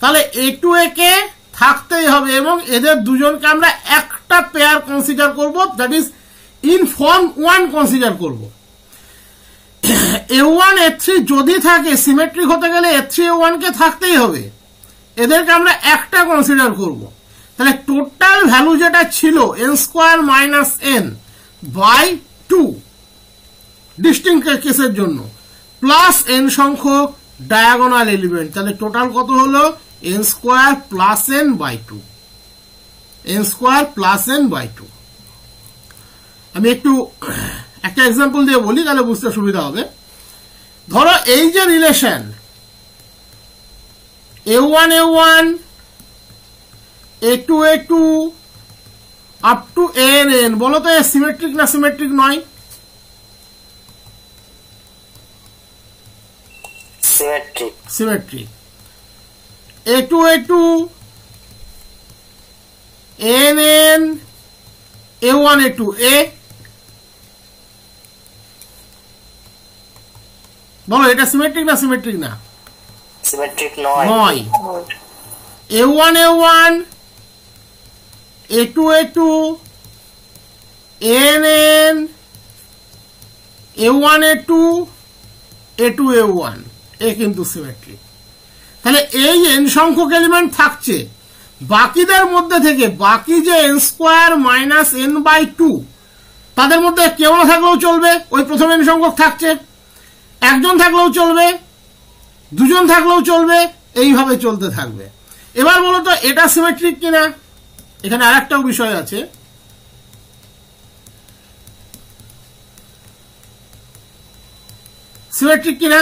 তাহলে a2 একে থাকতেই হবে এবং এদের দুজনকে আমরা একটা পেয়ার কনসিডার করব, that is in form 1 consider করব। a1 a3 যদি থাকে, সিমেট্রিক হতে গেলে a3 a1 কে থাকতেই হবে, এদেরকে আমরা একটা কনসিডার করব। তাহলে টোটাল ভ্যালু যেটা ছিল n square minus n by 2 distinct কেসের জন্য, প্লাস n সংখ্যক ডায়াগোনাল এলিমেন্ট, তাহলে টোটাল কত হলো? n square plus n by 2। n square plus n by 2। আমি একটু একটা এক্সাম্পল দিয়ে বলি, তাহলে বুঝতে সুবিধা হবে। ধরো এই যে relation a1 a1 a2 a2 up to ann, বলো তো সিমেট্রিক না সিমেট্রিক নয়? Symmetric. a2 a2 ann A1 A2 A, বলো এটা সিমেট্রিক না সিমেট্রিক না? সিমেট্রিক নয়। নয়। A1 A1 A2 A2 AN A1 A2 A2 A1 এ কিন্তু সিমেট্রিক। তাহলে এই n সংখ্যক এলিমেন্ট থাকছে, বাকিদের মধ্যে থেকে বাকি যে n square minus n by 2 তাদের মধ্যে কেউ না থাকলেও চলবে, ওই প্রথম n সংখ্যক থাকছে, একজন থাকলেও চলবে, দুজন থাকলেও চলবে, এইভাবে চলতে থাকবে। এবার বলো তো এটা সিমেট্রিক কিনা? এখানে আরেকটাও বিষয় আছে, সিমেট্রিক কিনা?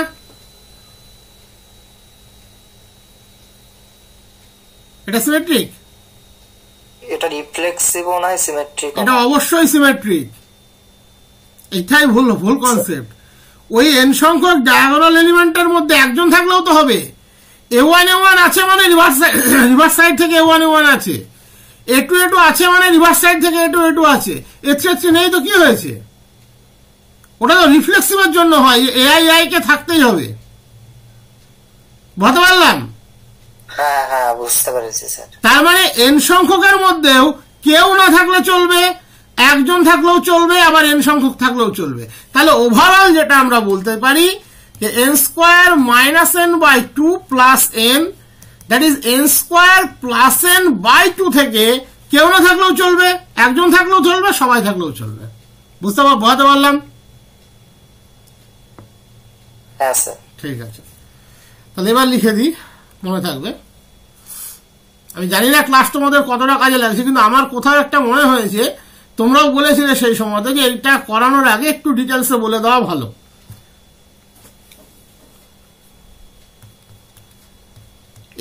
এটা সিমেট্রিক? এটা রিফ্লেক্সিভও নয়, সিমেট্রিক। এটা অবশ্যই সিমেট্রিক। এটাই ভুল কনসেপ্ট। ওই n সংখ্যক ডায়াগোনাল এলিমেন্টের মধ্যে একজন থাকলেও তো হবে। A1 A1 আছে মানে রিভার্স সাইড থেকে A1 A1 আছে, A2 A2 আছে মানে রিভার্স সাইড থেকে A2 A2 আছে। এর চেয়ে নেই তো কি হয়েছে? ওটা তো রিফ্লেক্সিভের জন্য হয়, AI কে থাকতেই হবে। বুঝতে পারলাম? হ্যাঁ হ্যাঁ, বুঝতে পেরেছি স্যার। তার মানে n সংখ্যকের মধ্যেও কেউ না থাকলে চলবে, একজন থাকলেও চলবে, আবার n সংখ্যক থাকলেও চলবে। তাহলে ওভারঅল যেটা আমরা বলতে পারি যে n square minus n by 2 plus n, that is n square plus n by 2 থেকে কেউ না থাকলেও চলবে, একজন থাকলেও চলবে, সবাই থাকলেও চলবে। বুঝতে পারলাম? হ্যাঁ স্যার। ঠিক আছে, তাহলে এবার লিখে দিই, মনে থাকবে। আমি জানি না ক্লাস তোমাদের কতটা কাজে লাগছে, কিন্তু আমার কোথাও একটা মনে হয়েছে, তোমরাও বলেছিলে সেই সময়তে যে এটা করানোর আগে একটু ডিটেলসে বলে দেওয়া ভালো।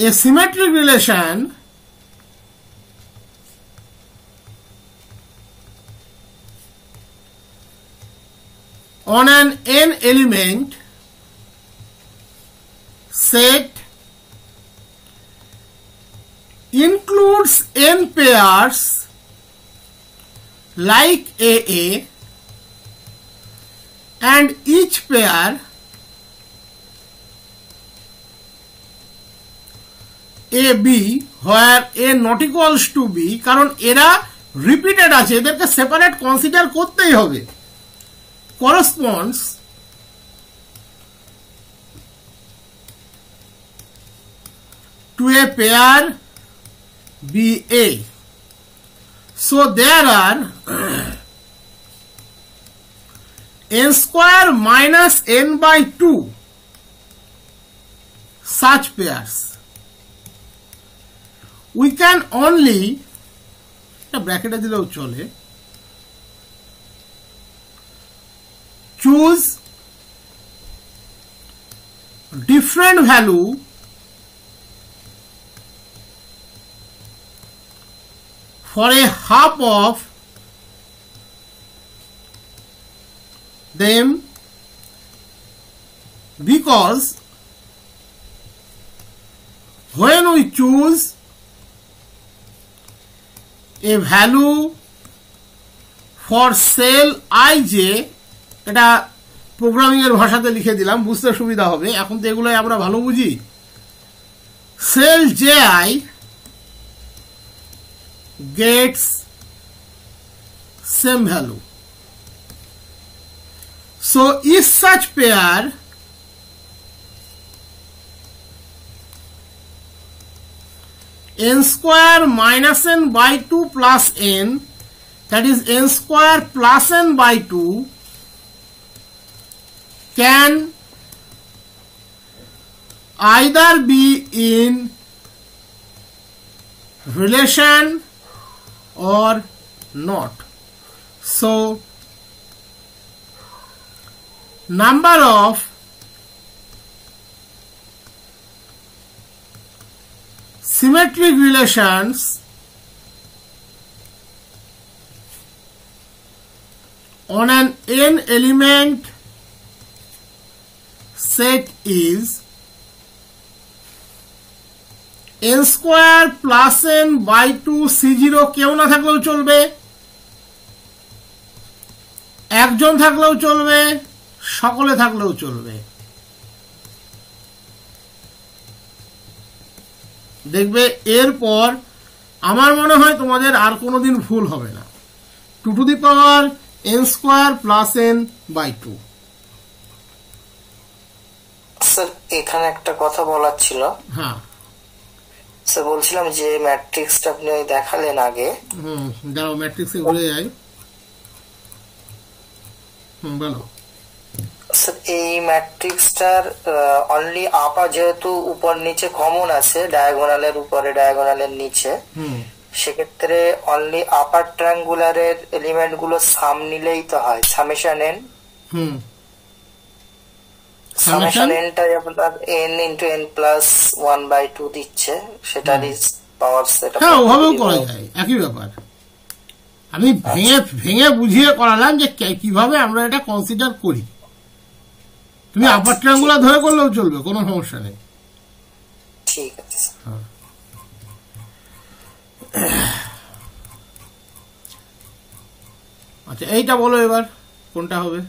A symmetric relation on an n element set includes n pairs like AA, and each pair AB where A not equals to B, কারণ এরা রিপিটেড আছে, এদেরকে সেপারেট কনসিডার করতেই হবে, corresponds to a pair BA. So there are n square minus n by 2 such pairs. We can only, ব্র্যাকেটে দিলেও চলে, choose different value for a half of them, because when we choose a value for cell ij, এটা programming এর ভাষাতে লিখে দিলাম, বুঝতে সুবিধা হবে, এখন তো এগুলোই আমরা ভালো বুঝি। cell ji gets same value. So if such pair n square minus n by 2 plus n, that is n square plus n by 2, can either be in relation or not. So number of symmetric relations on an n element set is n square plus n by 2 C0 কেউ না থাকলেও চলবে, একজন থাকলেও চলবে, সকলে থাকলেও চলবে। দেখবে এরপর আমার মনে হয় তোমাদের আর কোনোদিন ভুল হবে না। 2 to the power n square plus n by 2। Sir এখানে একটা কথা বলার ছিল। হ্যাঁ স্যার বলছিলাম যে ম্যাট্রিক্সটা আপনি দেখালেন আগে। দাঁড়াও ম্যাট্রিক্সে ঘুরে যাই। বলো। স্যার এই ম্যাট্রিক্সটার অনলি আপার যেহেতু উপর নিচে কমন আছে, ডায়াগোনালের উপরে ডায়াগোনালের নিচে, সেক্ষেত্রে অনলি আপার ট্রায়াঙ্গুলারের এলিমেন্ট গুলো সাম নিলেই তো হয়, সামেশন এন। সামেশন এনটাই আপনার n ইন্টু n প্লাস 1/2 দিচ্ছে, সেটারই পাওয়ার সেট। হ্যাঁ ওভাবেও করা যায়, একই ব্যাপার। আমি ভেঙে ভেঙে বুঝিয়ে করালাম যে কিভাবে আমরা এটা কনসিডার করি। তুমি আপার ট্রায়াঙ্গুলার ধরে করলেও চলবে, কোনো সমস্যা নেই। ঠিক আছে। আচ্ছা এইটা বলো এবার কোনটা হবে?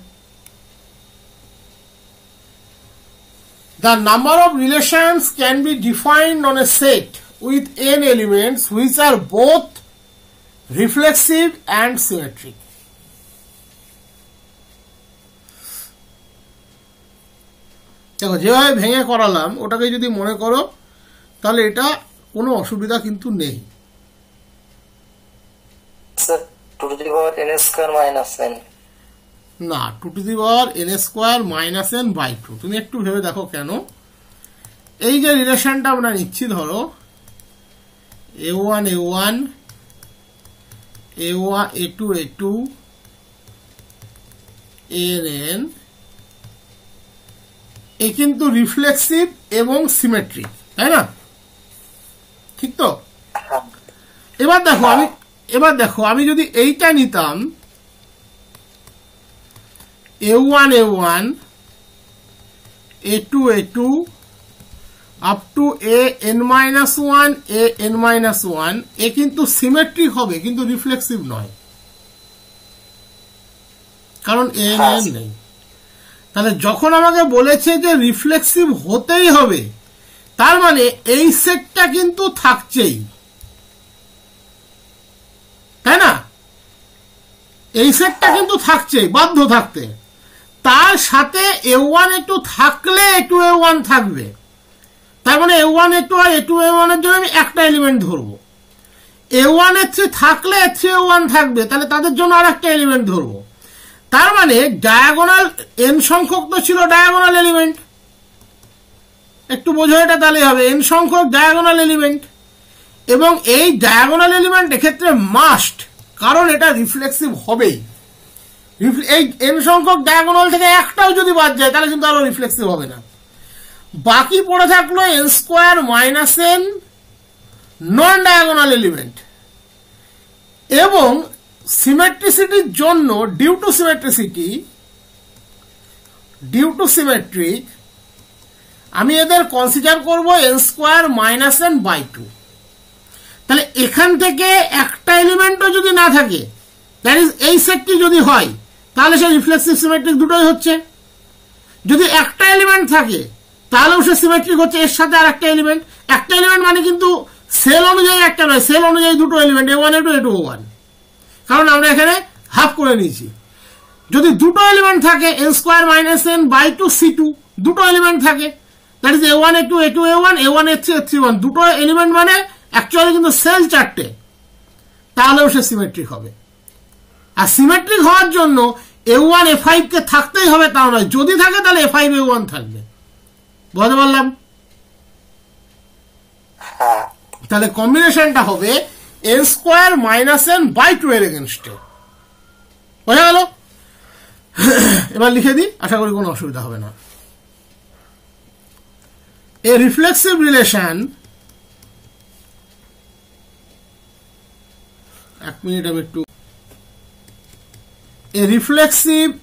The number of relations can be defined on a set with n elements which are both reflexive and symmetric. দেখো যেভাবে ভেঙে করালাম ওটাকে যদি মনে করো তাহলে এটা কোনো অসুবিধা কিন্তু নেই। Sir 2 to the power n square minus n না, 2 to the power n square minus n by 2। তুমি একটু ভেবে দেখো কেন। এই যে রিলেশনটা আমরা নিচ্ছি, ধরো a1 a1 a1 a2 a2 an এ কিন্তু রিফ্লেক্সিভ এবং সিমেট্রিক, তাই না? ঠিক তো? এবার দেখো আমি যদি এইটা নিতাম a1 a1 a2 a2 up to an-1 an-1, এ কিন্তু সিমেট্রিক হবে কিন্তু রিফ্লেক্সিভ নয়, কারণ an নেই। তাহলে যখন আমাকে বলেছে যে রিফ্লেক্সিভ হতেই হবে, তার মানে এই সেটটা কিন্তু থাকছেই, তাই না? এই সেটটা কিন্তু থাকছেই, বাধ্য থাকতে। তার সাথে a1 a2 থাকলে a2 a1 থাকবে, তার মানে a1 a2 আর a2 a1 এর জন্য আমি একটা এলিমেন্ট ধরবো। a1 a3 থাকলে a3 a1 থাকবে, তাহলে তাদের জন্য আর একটা এলিমেন্ট ধরবো। তার মানে ডায়াগোনাল n সংখ্যক তো ছিল ডায়াগোনাল এলিমেন্ট, একটু বোঝো এটা তাহলে হবে n সংখ্যক ডায়াগোনাল এলিমেন্ট, এবং এই ডায়াগোনাল এলিমেন্ট এক্ষেত্রে মাস্ট, কারণ এটা রিফ্লেক্সিভ হবেই। এই n সংখ্যক ডায়াগোনাল থেকে একটাও যদি বাদ যায় তাহলে কিন্তু আরো রিফ্লেক্সিভ হবে না। বাকি পড়ে থাকলো n স্কোয়ার মাইনাস n নন ডায়াগোনাল এলিমেন্ট, এবং সিমেট্রিসিটির জন্য ডিউ টু সিমেট্রিক আমি এদের কনসিডার করব n square minus n by 2। তাহলে এখান থেকে একটা এলিমেন্টও যদি না থাকে, দ্যাট ইজ এই সেটটি যদি হয়, তাহলে সে রিফ্লেক্সিভ সিমেট্রিক দুটোই হচ্ছে। যদি একটা এলিমেন্ট থাকে তাহলেও সে সিমেট্রিক হচ্ছে, এর সাথে আর একটা এলিমেন্ট। একটা এলিমেন্ট মানে কিন্তু সেল অনুযায়ী একটা নয়, সেল অনুযায়ী দুটো element, a1 a2 a2 a1, কারণ আমরা এখানে হাফ করে নিয়েছি। যদি দুটো এলিমেন্ট থাকে n square minus n by 2 c2, দুটো এলিমেন্ট থাকে, that is a1 a2 a2 a1 a1 a3 a3 a1, দুটো এলিমেন্ট মানে অ্যাকচুয়ালি কিন্তু সেল চারটে, তাহলেও সে সিমেট্রিক হবে। আর সিমেট্রিক হওয়ার জন্য a1 a5 কে থাকতেই হবে তাও নয়, যদি থাকে তাহলে a5 a1 থাকবে। বুঝতে পারলাম? তাহলে কম্বিনেশনটা হবে n square minus n by 2 এর এগেনস্টে। বোঝা গেল? এবার লিখে দিই, আশা করি কোনো অসুবিধা হবে না। এ রিফ্লেক্সিভ রিলেশন, এক মিনিট আমি একটু, a reflexive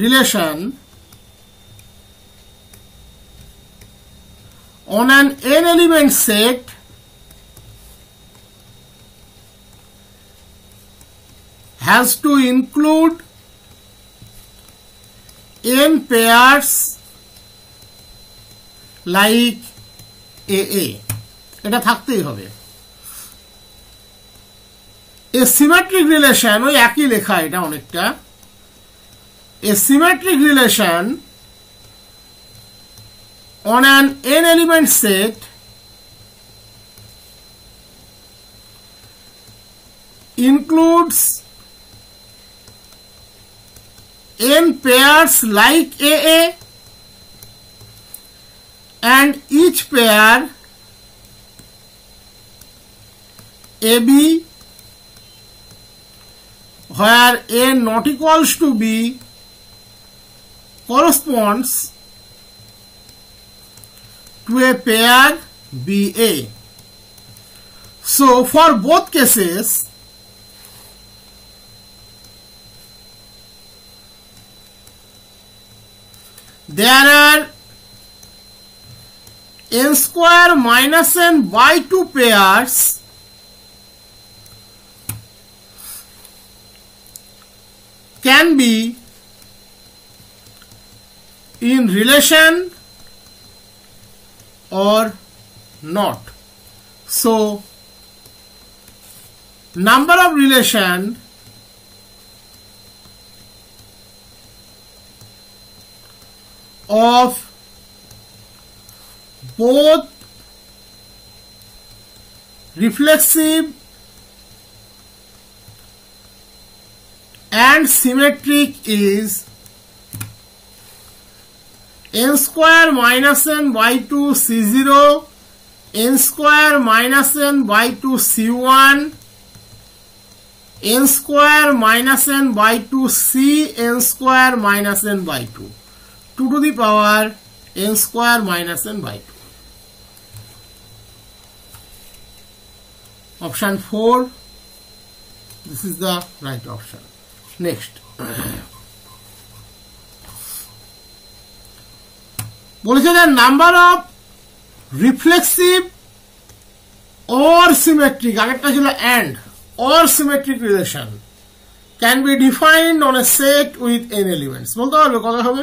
relation on an n element set has to include n pairs like AA, এটা থাকতেই হবে। A symmetric relation, ওই একই লেখা এটা অনেকটা। A symmetric relation on an n element set includes n pairs like AA and each pair AB where A not equals to B corresponds to a pair BA. So for both cases, there are n square minus n by 2 pairs can be in relation or not. So number of relation of both reflexive and symmetric is n square minus n by 2 C0, n square minus n by 2 C1, n square minus n by 2 C n square minus n by 2, 2 to the power n square minus n by 2. Option 4, this is the right option. Next, বলেছে যে number of reflexive or symmetric, আগেরটা ছিল and or symmetric relation can be defined on a set with n elements. বলতে পারবে কথা হবে?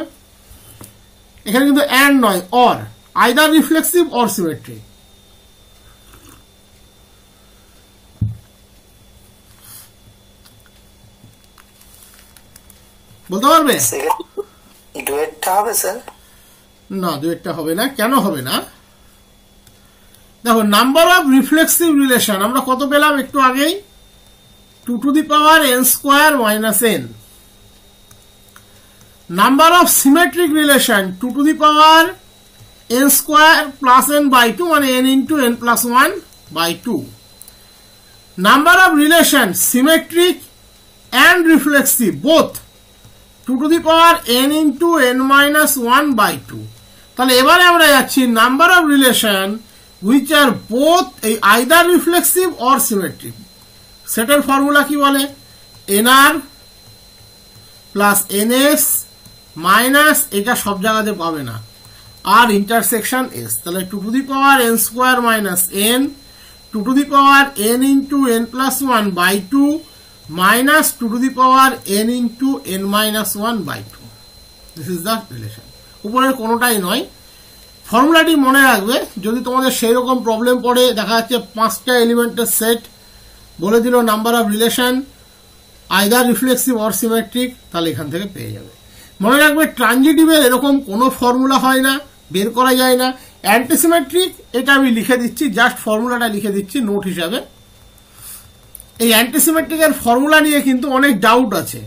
এখানে কিন্তু and নয়, or, either reflexive or symmetric. বলতে পারবে? ডুয়েটটা হবে স্যার? না, ডুয়েটটা হবে না। কেন হবে না? দেখো, নাম্বার অফ রিফ্লেক্সিভ রিলেশন আমরা কত পেলাম একটু আগেই, 2 to the power n square minus n. Number of symmetric relation 2 to the power n square plus n by 2, মানে n into n plus 1 by 2. Number of relation symmetric and reflexive both 2 to the power n into n minus 1 by 2. তাহলে এবারে আমরা যাচ্ছি number of relation which are both either reflexive or symmetric. সেটার formula কি বলে? nr plus ns minus, এটা সব জায়গাতে পাবে না, আর ইন্টারসেকশন s। তাহলে 2 to the power n square minus n, 2 to the power n into n plus 1 by 2 minus 2 to the power n into n minus 1 by 2. This is the relation. উপরের কোনোটাই নয়। ফর্মুলাটি মনে রাখবে, যদি তোমাদের সেই রকম প্রবলেম পড়ে, দেখা যাচ্ছে 5টা এলিমেন্টের সেট বলে দিল number of relation either reflexive or symmetric, তাহলে এখান থেকে পেয়ে যাবে। মনে রাখবে, ট্রানজিটিভের এরকম কোনো ফর্মুলা হয় না, বের করা যায় না। অ্যান্টিসিমেট্রিক, এটা আমি লিখে দিচ্ছি, জাস্ট ফর্মুলাটা লিখে দিচ্ছি নোট হিসাবে। এই অ্যান্টিসিমেট্রিকের ফর্মুলা নিয়ে কিন্তু অনেক ডাউট আছে।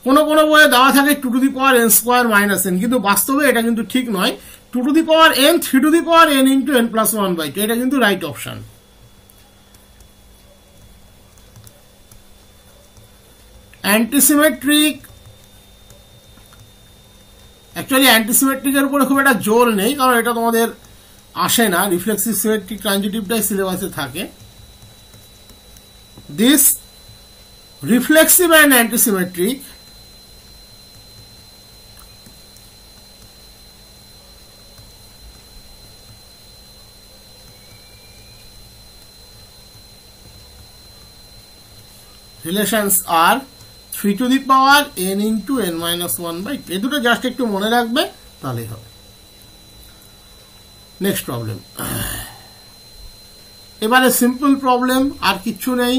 কোনো কোনো বইয়ে দেওয়া থাকে 2 to the power n square minus n, কিন্তু বাস্তবে এটা কিন্তু ঠিক নয়। 2 to the power n, 3 to the power n into n plus 1 by 2, এটা কিন্তু রাইট অপশন। অ্যান্টিসিমেট্রিক, অ্যাকচুয়ালি অ্যান্টিসিমেট্রিকের উপরে খুব একটা জোর নেই, কারণ এটা তোমাদের আসে না, রিফ্লেক্সিভ সিমেট্রিক ট্রানজিটিভটাই সিলেবাসে থাকে। This reflexive and antisymmetric relations are 3 two the power n into n-1/2। এই দুটো জাস্ট একটু মনে রাখবে, তাহলেই হবে। Next problem. এবারে সিম্পল প্রবলেম, আর কিচ্ছু নেই।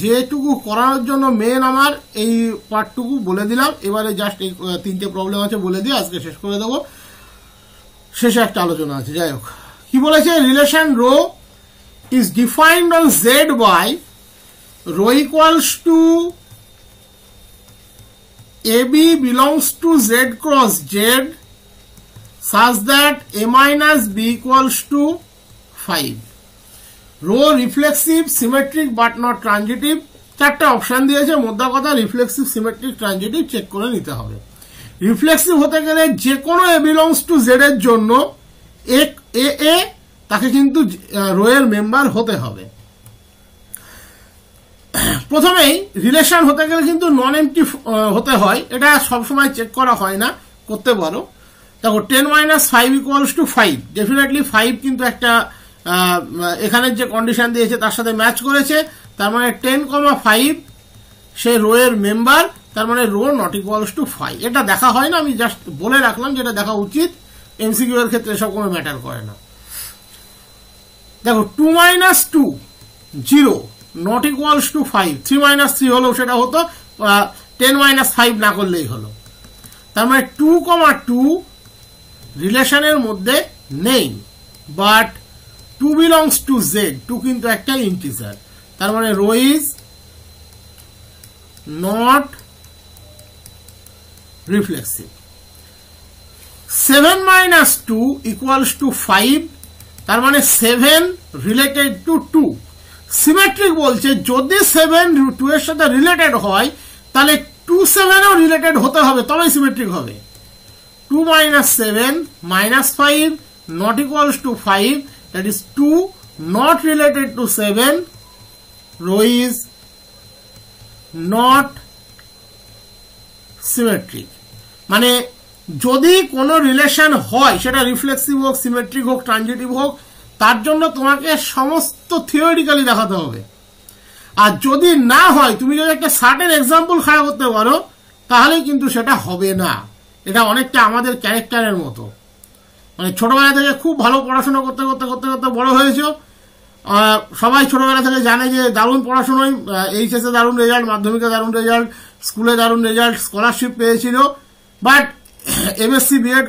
যেটুকু করানোর জন্য মেন আমার এই পার্টটুকু বলে দিলাম। এবারে জাস্ট এই 3টে প্রবলেম আছে বলে দিয়ে আজকে শেষ করে দেবো। শেষে একটা আলোচনা আছে। যাই হোক, কি বলেছে, relation rho is defined on Z by rho equals to AB belongs to Z cross Z such that A minus B equals to 5. Rho reflexive, symmetric but not transitive। চারটা অপশন দিয়েছে, মোদ্দা কথা রিফ্লেক্সিভ, সিমেট্রিক, ট্রানজিটিভ চেক করে নিতে হবে। Reflexive হতে গেলে যে কোনো A belongs to Z এর জন্য এ তাকে কিন্তু রো এর মেম্বার হতে হবে। প্রথমেই রিলেশন হতে গেলে কিন্তু নন এমটি হতে হয়, এটা সবসময় চেক করা হয় না, করতে পারো। দেখো 10-5 ইকুয়ালস টু 5, ডেফিনেটলি 5 কিন্তু একটা এখানের যে কন্ডিশন দিয়েছে তার সাথে ম্যাচ করেছে, তার মানে 10,5 সে রো এর মেম্বার, তার মানে রো নট ইকুয়ালস টু 5। এটা দেখা হয় না, আমি জাস্ট বলে রাখলাম যেটা দেখা উচিত, এমসিকিউ এর ক্ষেত্রে সব কোনো ম্যাটার করে না। দেখো 2-2 0 নট ইকুয়ালস টু 5, 3-3 হলো, সেটা হতো 10-5 না করলেই হলো। তার মানে 2,2 রিলেশনের মধ্যে নেই, বাট 2 বিলংস টু জেড, 2 কিন্তু একটা ইন্টিজার, তার মানে rho is not reflexive. 7-2 equals to 5, তার মানে 7 রিলেটেড টু 2। সিমেট্রিক বলছে যদি 7 2 এর সাথে রিলেটেড হয় তাহলে 2-7 ও রিলেটেড হতে হবে, তবেই সিমেট্রিক হবে। 2-7 -5 not equals to 5, that is 2 not related to 7, rho is not symmetric। মানে যদি কোনো রিলেশন হয়, সেটা রিফ্লেক্সিভ হোক, সিমেট্রিক হোক, ট্রানজিটিভ হোক, তার জন্য তোমাকে সমস্ত থিওরিটিক্যালি দেখাতে হবে। আর যদি না হয়, তুমি যদি একটা সার্টেন এক্সাম্পল খাড়া করতে পারো, তাহলে কিন্তু সেটা হবে না। এটা অনেকটা আমাদের ক্যারেক্টারের মতো, মানে ছোটবেলা থেকে খুব ভালো পড়াশোনা করতে করতে করতে করতে বড় হয়েছো। সবাই ছোটবেলা থেকে জানে যে দারুণ পড়াশোনায়, এইচএসে দারুণ রেজাল্ট, মাধ্যমিকে দারুণ রেজাল্ট, স্কুলে দারুণ রেজাল্ট, স্কলারশিপ পেয়েছিল, বাট এমএসসি বিএড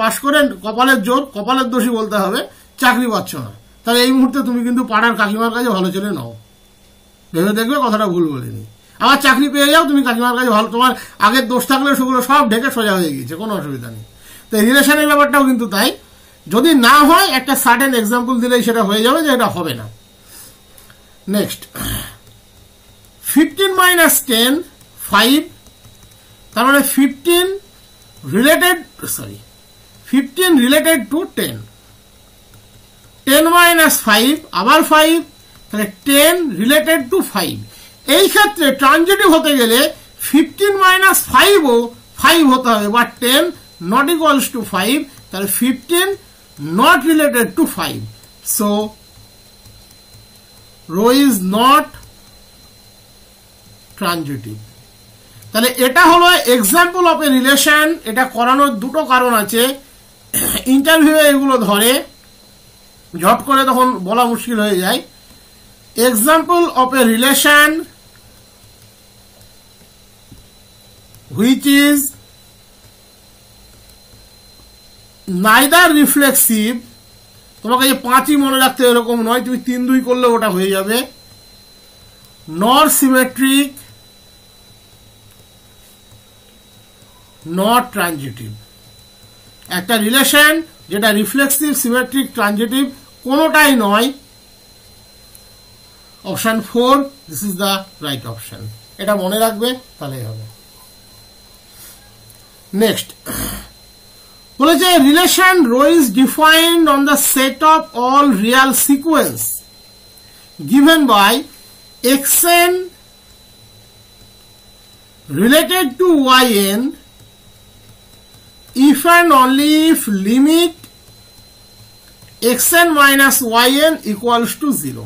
পাশ করে কপালের জোর, কপালের দোষী বলতে হবে, চাকরি পাচ্ছ না। তাহলে এই মুহূর্তে তুমি কিন্তু পাড়ার কাকিমার কাছে ভালো ছেলে নাও, ভেবে দেখবে কথাটা ভুল বলিনি। আবার চাকরি পেয়ে যাও, তুমি কাকিমার কাছে ভালো, তোমার আগের দোষ থাকলে সেগুলো সব ঢেকে সোজা হয়ে গিয়েছে, কোনো অসুবিধা নেই। তো রিলেশনের ব্যাপারটাও কিন্তু তাই, যদি না হয় একটা সার্টেন এক্সাম্পল দিলেই সেটা হয়ে যাবে যে এটা হবে না। নেক্সট 15-10 5, তার মানে 15 রিলেটেড টু 10। 10-5 আবার 5, তাহলে 10 রিলেটেড টু 5। এই ক্ষেত্রে ট্রানজিটিভ হতে গেলে 15-5 ও 5 হতে হবে, বা 10 not equals to 5, তাহলে 15 not related to 5, so rho is not transitive। তাহলে এটা হলো এক্সাম্পল অফ এ রিলেশন। এটা করানোর দুটো কারণ আছে, ইন্টারভিউয়ে এগুলো ধরে, ঝট করে তখন বলা মুশকিল হয়ে যায়। Example of a relation which is neither reflexive, তোমাকে যে 5ই মনে রাখতে এরকম নয়, তুমি 3-2 করলে ওটা হয়ে যাবে, nor symmetric nor transitive। একটা রিলেশন যেটা রিফ্লেক্সিভ, সিমেট্রিক, ট্রানজিটিভ কোনোটাই নয়। Option 4 this is the right option, এটা মনে রাখবে তাহলেই হবে। নেক্সট বলেছে relation rho is defined on the set of all real sequence given by xn related to yn if and only if limit xn minus yn equals to 0।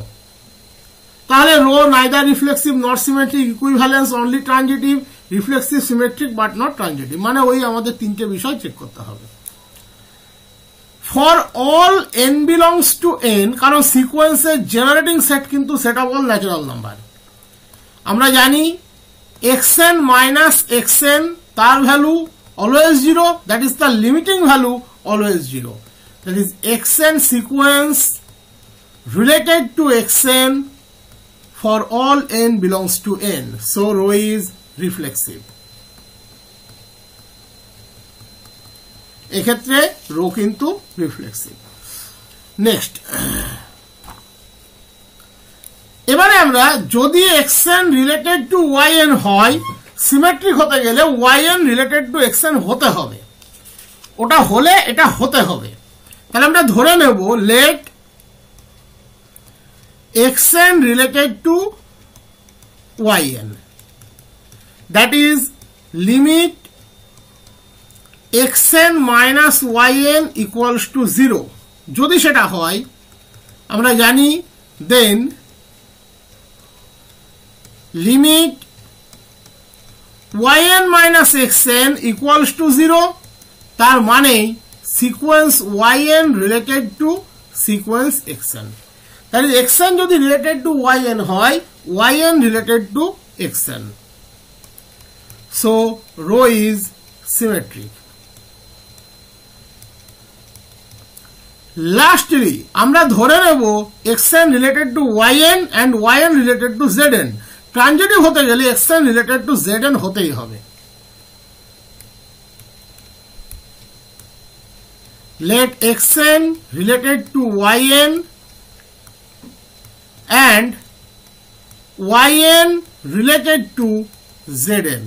তাহলে rho neither reflexive not symmetric equivalence only transitive reflexive symmetric but not transitive, মানে ওই আমাদের তিনটে বিষয় check করতে হবে। For all n belongs to n, কারণ সিকোয়েন্সের জেনারেটিং সেট কিন্তু set of all natural number. আমরা জানি xn মাইনাস xn তার value always 0, that is the limiting value always 0, that is xn sequence related to xn for all n belongs to n, so rho is reflexive. এক্ষেত্রে rho কিন্তু reflexive. Next, এবারে আমরা যদি xn related to yn হয়, symmetric হতে গেলে yn related to xn হতে হবে, ওটা হলে এটা হতে হবে। তাহলে আমরা ধরে নেব late xn related to yn, that is limit xn minus yn equals to 0, যদি সেটা হয় আমরা জানি then limit yn minus xn equals to 0, তার মানে sequence yn related to sequence xn, that is xn যদি related to yn হয়, yn related to xn, so rho is symmetric. Lastly আমরা ধরে নেব xn related to yn and yn related to zn, transitive হতে গেলে xn related to zn হতেই হবে। let xn related to yn and yn related to zn,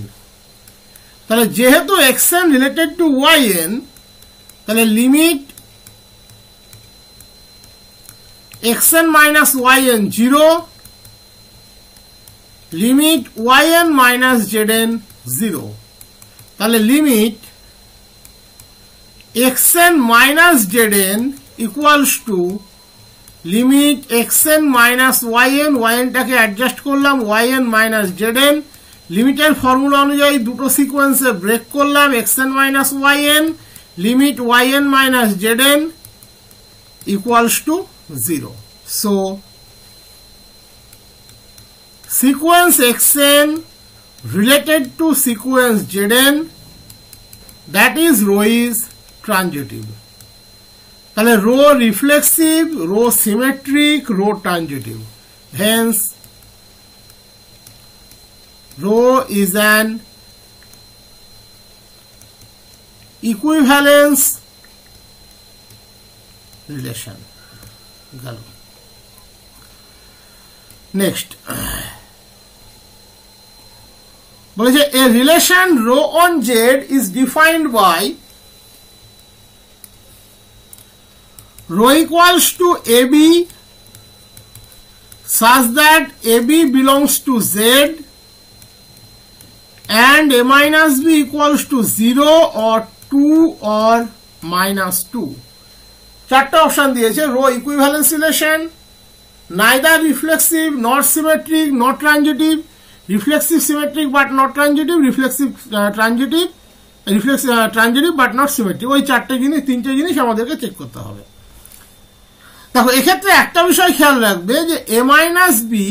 তাহলে যেহেতু xn related to yn, তাহলে limit xn minus yn 0, limit yn minus zn 0, তাহলে limit xn minus zn equals to limit xn minus yn টাকে adjust করলাম yn minus zn, লিমিটের formula অনুযায়ী দুটো সিকোয়েন্সে break করলাম xn minus yn, limit yn minus zn equals to 0, so sequence xn related to sequence zn, that is rho is transitive. তাহলে rho reflexive, rho symmetric, rho transitive, hence rho is an equivalence relation. গেল। Next বলেছে a relation rho on Z is defined by rho equals to AB such that AB belongs to Z and A minus B equals to 0 or 2 or minus 2. চারটা option দিয়েছে। Rho equivalence relation, neither reflexive nor symmetric nor transitive, reflexive symmetric but not transitive, reflexive transitive, transitive but not symmetric। ওই চারটে জিনিস, তিনটে জিনিস আমাদেরকে check করতে হবে। দেখো এক্ষেত্রে একটা বিষয় খেয়াল রাখবে যে a মাইনাস বি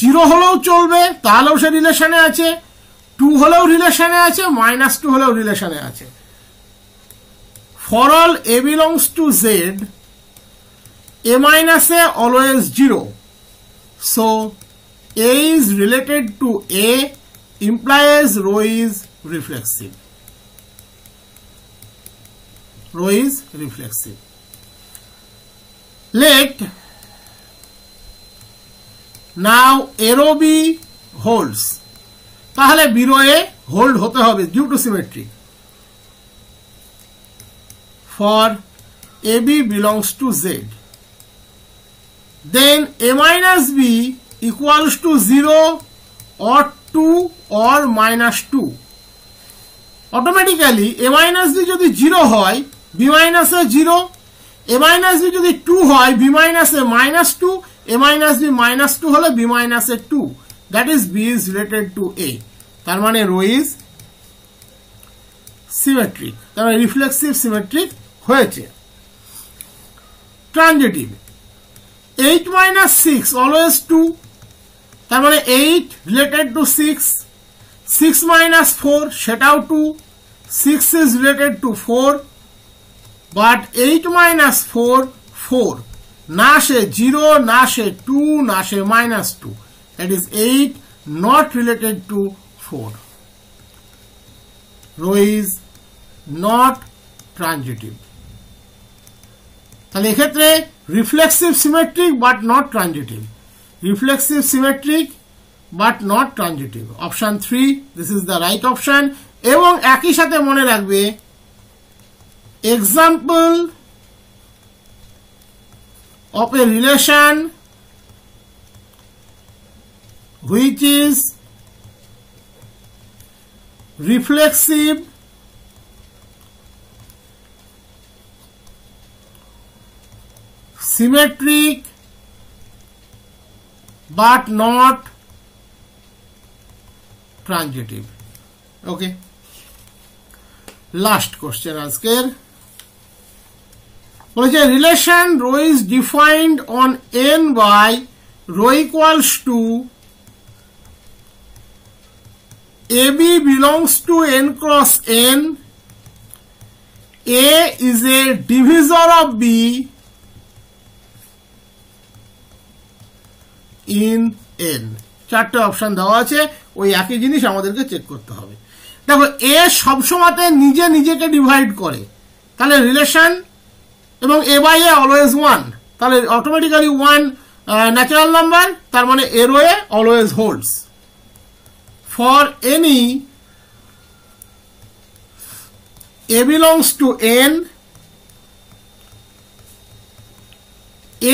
0 হলেও চলবে, তাহলেও সে রিলেশনে আছে, 2 হলেও রিলেশনে আছে, -2 হলেও রিলেশনে আছে। For all a belongs to z, a minus a always 0, so a is related to a implies rho is reflexive. Rho is reflexive. Let now arrow B holds, তাহলে বিরো এ হোল্ড হতে হবে due to symmetry. For AB belongs to Z, then A minus B equals to 0 or 2 or -2. Automatically A minus B যদি 0 হয়, B minus A 0, A minus B যদি 2 হয়, B minus A -2, A minus B -2 হলে B minus A 2, that is B is related to A. তার মানে rho is symmetric, তার মানে reflexive symmetric হয়েছে। ট্রানজিটিভ 8 minus 6 always 2, তার মানে 8 related to 6, 6 minus 4 সেটাও 2, 6 is related to 4, but 8 minus 4 4, না আসে 0, না আসে 2, না আসে -2, that is 8 not related to 4. Rho is not transitive. তাহলে এক্ষেত্রে reflexive symmetric but not transitive, reflexive symmetric but not transitive, option 3 this is the right option. এবং একই সাথে মনে রাখবে example of a relation which is reflexive symmetric but not transitive. Okay, last question আজকের বলেছে relation rho is defined on n by rho equals to AB belongs to n cross n, A is a divisor of B in n. চারটে option দেওয়া আছে, ওই একই জিনিস আমাদেরকে check করতে হবে। দেখো এ সবসময়তে নিজে নিজেকে ডিভাইড করে, তাহলে রিলেশন এবং এ বাই এ অলওয়েজ 1, তাহলে অটোমেটিক্যালি 1 ন্যাচারাল নাম্বার, তার মানে A rho A always holds. For any A belongs to n,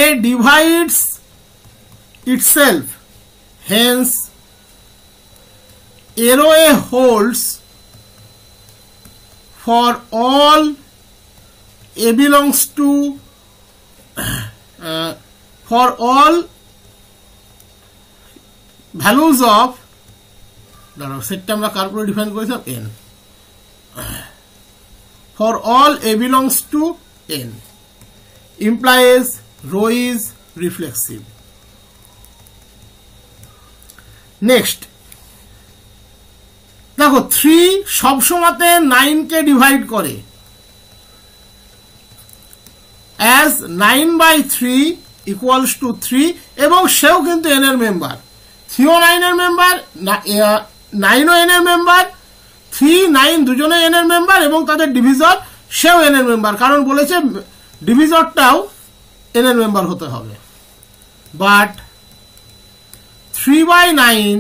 A divides itself, hence a row A holds for all A belongs to for all values of সেটটা আমরা কার করে define করেছিলাম n, for all A belongs to n implies row is reflexive. Next দেখো 3 সবসময়তে 9 কে divide করে, as 9/3 equals to 3, এবং সেও কিন্তু n এর মেম্বার, 3 ও 9 এর মেম্বার, 9 ও n এর মেম্বার, 3 9 দুজনে n এর মেম্বার, এবং তাদের ডিভিজর সেও n এর মেম্বার, কারণ বলেছে ডিভিজরটাও n এর মেম্বার হতে হবে। বাট 3/9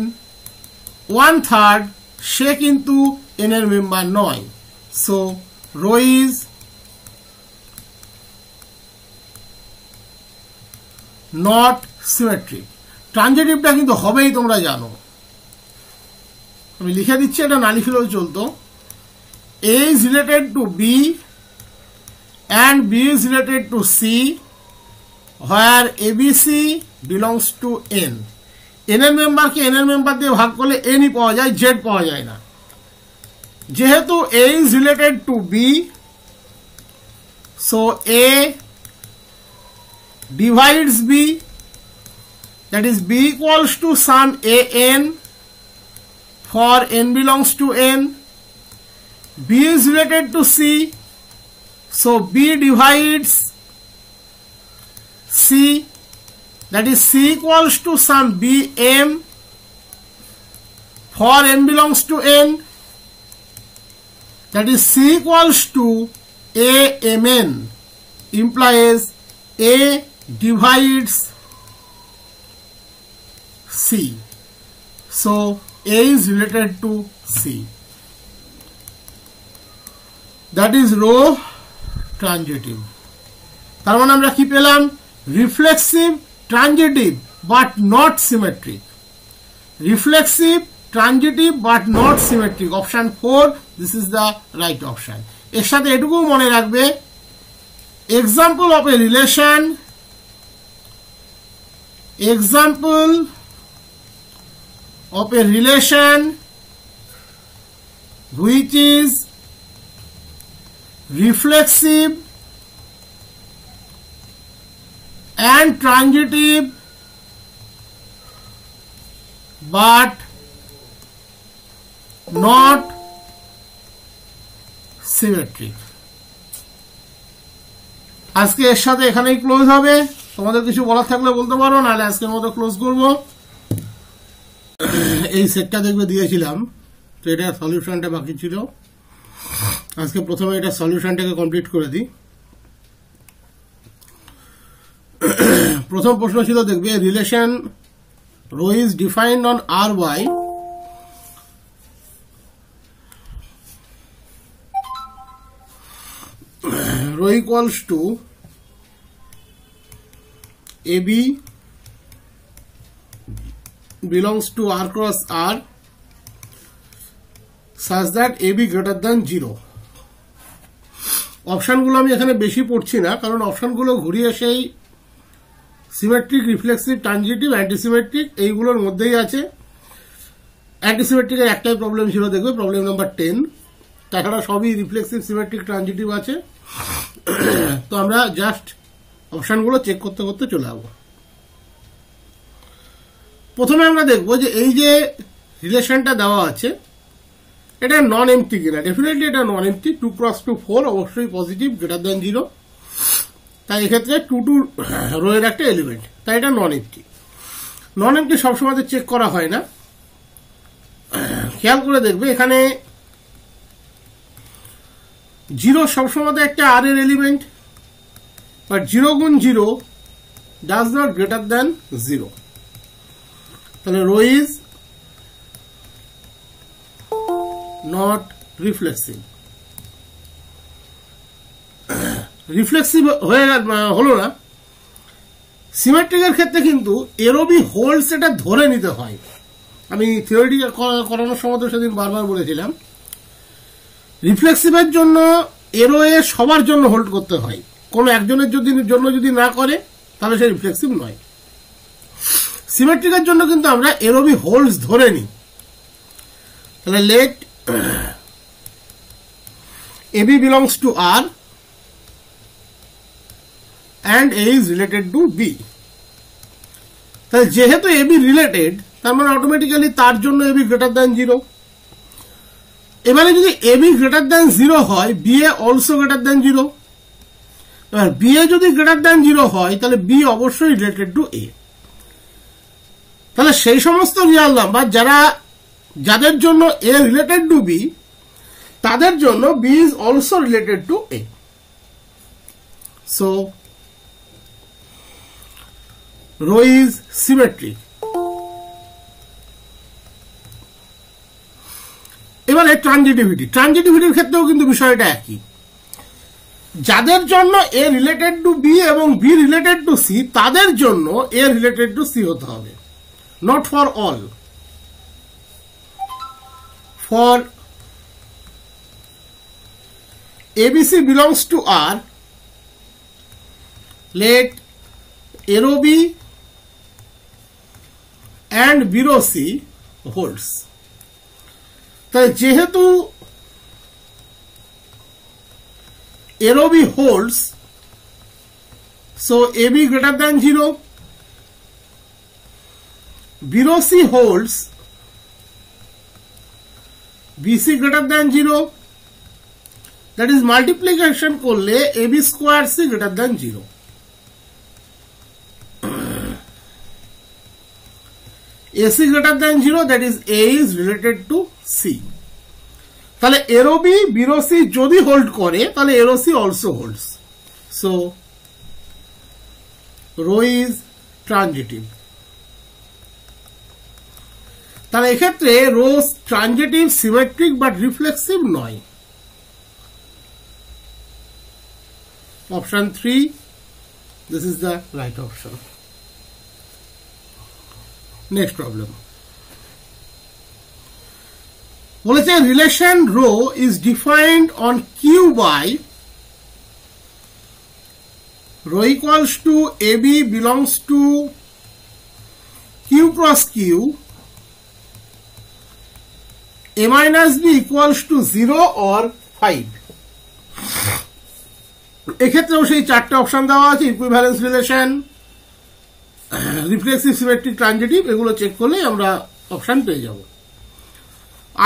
1/3 সে কিন্তু n এর মেম্বার নয়, so rho is not symmetric. ট্রানজিটিভটা কিন্তু হবেই, তোমরা জানো, আমি লিখে দিচ্ছি, এটা না লিখলেও চলতো। A is related to B and B is related to C where ABC belongs to N. n এর মেম্বারকে n এর মেম্বার দিয়ে ভাগ করলে n ই পাওয়া যায়, z পাওয়া যায় না। যেহেতু A is related to B, so A divides B, that is B equals to sum an for n belongs to n. B is related to C, so B divides C, that is C equals to sum Bm for n belongs to n, that is C equals to Amn, implies A divides C, so A is related to C, that is rho transitive. তার মানে আমরা কি পেলাম? Reflexive transitive but not symmetric, reflexive transitive but not symmetric, option 4 this is the right option. এর সাথে এটুকু মনে রাখবে, example of a relation, example of a relation which is reflexive and transitive but not symmetric. আজকে এর সাথে এখানেই close হবে। তোমাদের কিছু বলার থাকলে বলতে পারো, নাহলে আজকের মতো ক্লোজ করব। এই সেটটা দেখবে দিয়েছিলাম, তো এটা সলিউশনটা বাকি ছিল। আজকে প্রথমে এটা সলিউশনটাকে কমপ্লিট করে দিই। প্রথম প্রশ্ন ছিল, দেখবে relation rho is defined on R by rho equals to AB belongs to R cross R such that AB greater than 0. অপশনগুলো আমি এখানে বেশি পড়ছি না, কারণ অপশনগুলো ঘুরিয়ে সেই সিমেট্রিক, রিফ্লেক্সিভ, ট্রানজিটিভ, অ্যান্টিসিমেট্রিক এইগুলোর মধ্যেই আছে। অ্যান্টিসিমেট্রিকের একটাই প্রবলেম ছিল, দেখবে প্রবলেম নাম্বার 10। তাছাড়া সবই রিফ্লেক্সিভ, সিমেট্রিক, ট্রানজিটিভ আছে। তো আমরা জাস্ট অপশনগুলো চেক করতে করতে চলে যাবো। প্রথমে আমরা দেখবো যে এই যে রিলেশনটা দেওয়া আছে এটা নন এমটি কিনা। ডেফিনেটলি এটা নন এমটি। 2 × 2 4 অবশ্যই পজিটিভ, গ্রেটার দ্যান 0। তাই এক্ষেত্রে 2 রো এর একটা এলিমেন্ট, তাই এটা নন এমটি। নন এমটি সবসময় চেক করা হয় না। খেয়াল করে দেখবে এখানে 0 সবসময় একটা আর এর এলিমেন্ট, বাট 0 গুণ 0 ডাজ নট গ্রেটার দ্যান 0। তাহলে rho is not reflexive. Reflexive হলো না। সিমেট্রিকের ক্ষেত্রে কিন্তু এরোবি হোল্ডস এটা ধরে নিতে হয়। আমি থিওরি করানোর সময় তো সেদিন বারবার বলেছিলাম, রিফ্লেক্সিভের জন্য এরো এ সবার জন্য হোল্ড করতে হয়। কোনো একজনের জন্য যদি না করে তাহলে সে রিফ্লেক্সিভ নয়। সিমেট্রিকের জন্য কিন্তু আমরা এরোবি হোল্ডস ধরে নিই। তাহলে late AB belongs to R and A is related to B. তাহলে যেহেতু AB রিলেটেড, তার মানে অটোমেটিক্যালি তার জন্য AB গ্রেটার দ্যান 0। এবারে যদি AB গ্রেটার দ্যান 0 হয়, BA অলসো গ্রেটার দ্যান 0। এবার BA যদি গ্রেটার দ্যান 0 হয়, তাহলে B অবশ্যই রিলেটেড টু A। তাহলে সেই সমস্ত রিয়াল নাম্বার যাদের জন্য A রিলেটেড টু B, তাদের জন্য B is also related to A. So rho is symmetric. এবারে ট্রানজিটিভিটির ক্ষেত্রেও কিন্তু বিষয়টা একই। যাদের জন্য A রিলেটেড টু B এবং B রিলেটেড টু C, তাদের জন্য A রিলেটেড টু C হতে হবে। Not for all. For ABC belongs to R, let ARO B and BRO C holds. তাই যেহেতু ARO B holds, so AB greater than 0, BRO C holds, BC greater than 0, that is multiplication করলে AB square C greater than 0. AC greater than 0, that is A is related to C. তাহলে ARO B BRO C যদি hold করে, তাহলে ARO C also holds. So rho is transitive. তাহলে এক্ষেত্রে rho transitive, symmetric but reflexive নয়। Option 3, this is the right option. Next problem. বলেছে relation rho is defined on Q by rho equals to AB belongs to Q cross Q a minus b equals to 0 or 5. এক্ষেত্রেও সেই চারটে option দেওয়া আছে, equivalence relation, reflexive, symmetric, transitive, এগুলো check করলে আমরা option পেয়ে যাব।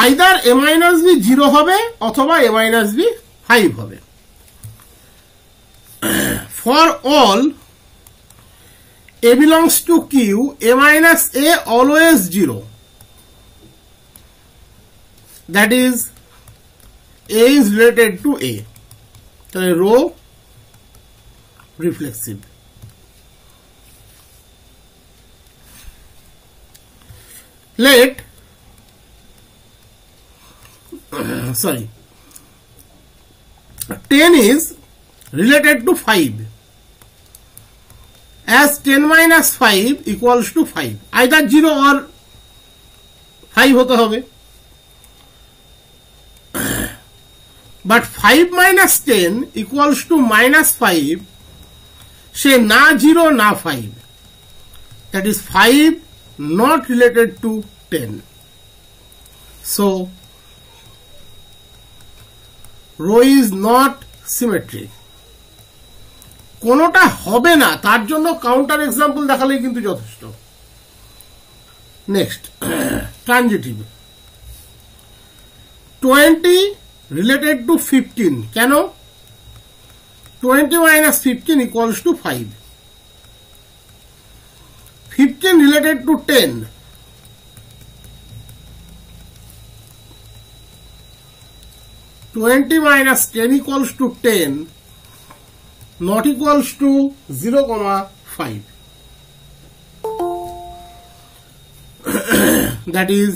আইদার a minus b 0 হবে অথবা a minus b 5 হবে। For all a belongs to q, a minus a always 0. That is, a is related to a. তাহলে rho reflexive. Let 10 is related to 5, as 10 minus 5 equals to 5. Either 0 or 5 হতে হবে। But 5 minus 10 equals to minus 5, সে না 0 না 5, that is 5 not related to 10. So row is not symmetric. কোনোটা হবে না, তার জন্য কাউন্টার এক্সাম্পল দেখালেই কিন্তু যথেষ্ট। Next, transitive. 20 related to 15, কেন? 20 minus 15 equals to 5. 15 related to 10, 20 minus 10 equals to 10, not equals to 0,5. That is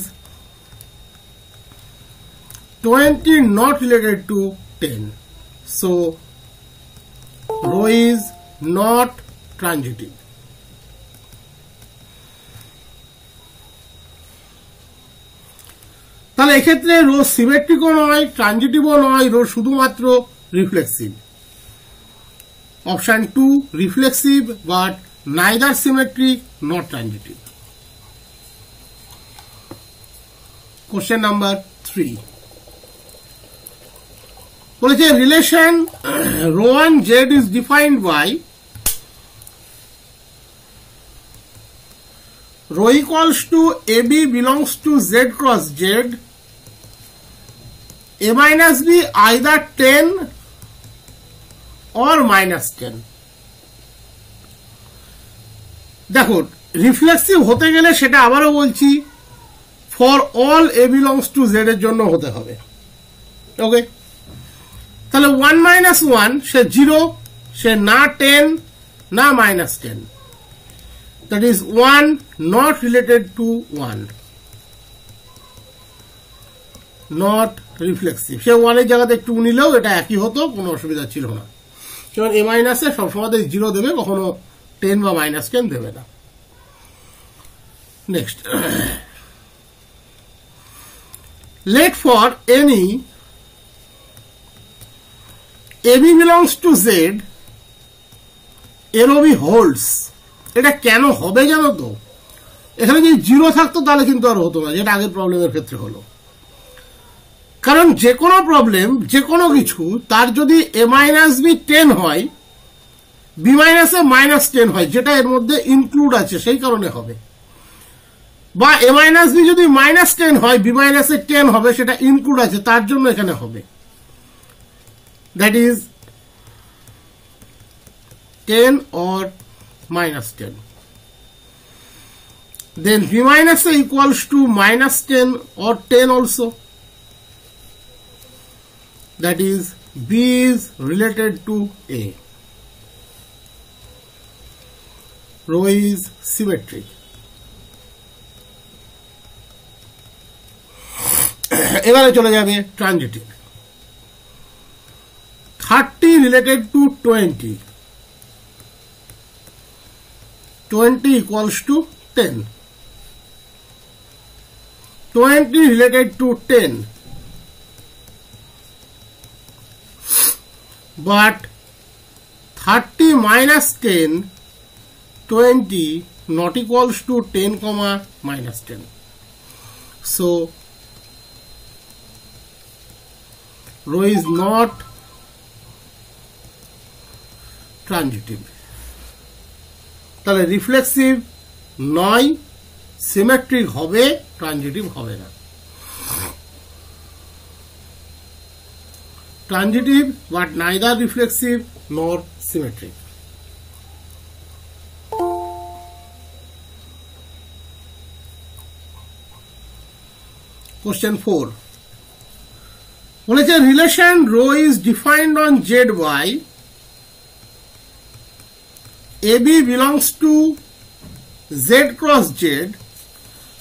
20 not related to 10. So row is not transitive. তাহলে এক্ষেত্রে রো সিমেট্রিকও নয়, ট্রানজিটিভও নয়, রো শুধুমাত্র reflexive. Option 2 reflexive but neither symmetric not transitive. Question number 3 বলেছে relation rho 1 z is defined by rho equals to ab belongs to z cross z, a minus b either 10 or minus 10. দেখো reflexive হতে গেলে সেটা আবারও বলছি for all a belongs to z এর জন্য হতে হবে। ওকে, তাহলে 1 minus 1 সে 0, সে না 10 না minus 10, that is 1 not related to 1, not reflexive। সে 1 এর জায়গাতে একটু নিলেও এটা একই হতো, কোনো অসুবিধা ছিল না। যেমন a minus এ সবসময় 0 দেবে, কখনো 10 বা minus 10 দেবে না। Next, let for any ab belongs to z rho holds। এটা কেন হবে জানো তো? এখানে যদি 0 থাকতো তাহলে কিন্তু আর হতো না, যেটা আগের প্রবলেমের ক্ষেত্রে হলো। কারণ যে কোনো প্রবলেম, যে কোনো কিছু, তার যদি a minus b 10 হয়, b minus a minus 10 হয়, যেটা এর মধ্যে ইনক্লুড আছে সেই কারণে হবে। বা a minus b যদি minus 10 হয়, b minus a 10 হবে, সেটা ইনক্লুড আছে, তার জন্য এখানে হবে। That is 10 or minus 10. Then b minus a equals to minus 10 or 10 also. That is b is related to a. Row is symmetric. এবারে চলে যাবে transitive. 30 related to 20, 20 equals to 10, 20 related to 10, but 30 minus 10, 20 not equals to 10, minus 10. So rho is not transitive. তাহলে reflexive নয়, symmetric হবে, transitive হবে না। Transitive but neither reflexive nor symmetric. Question 4. বলেছে relation rho is defined on Z by AB belongs to Z cross Z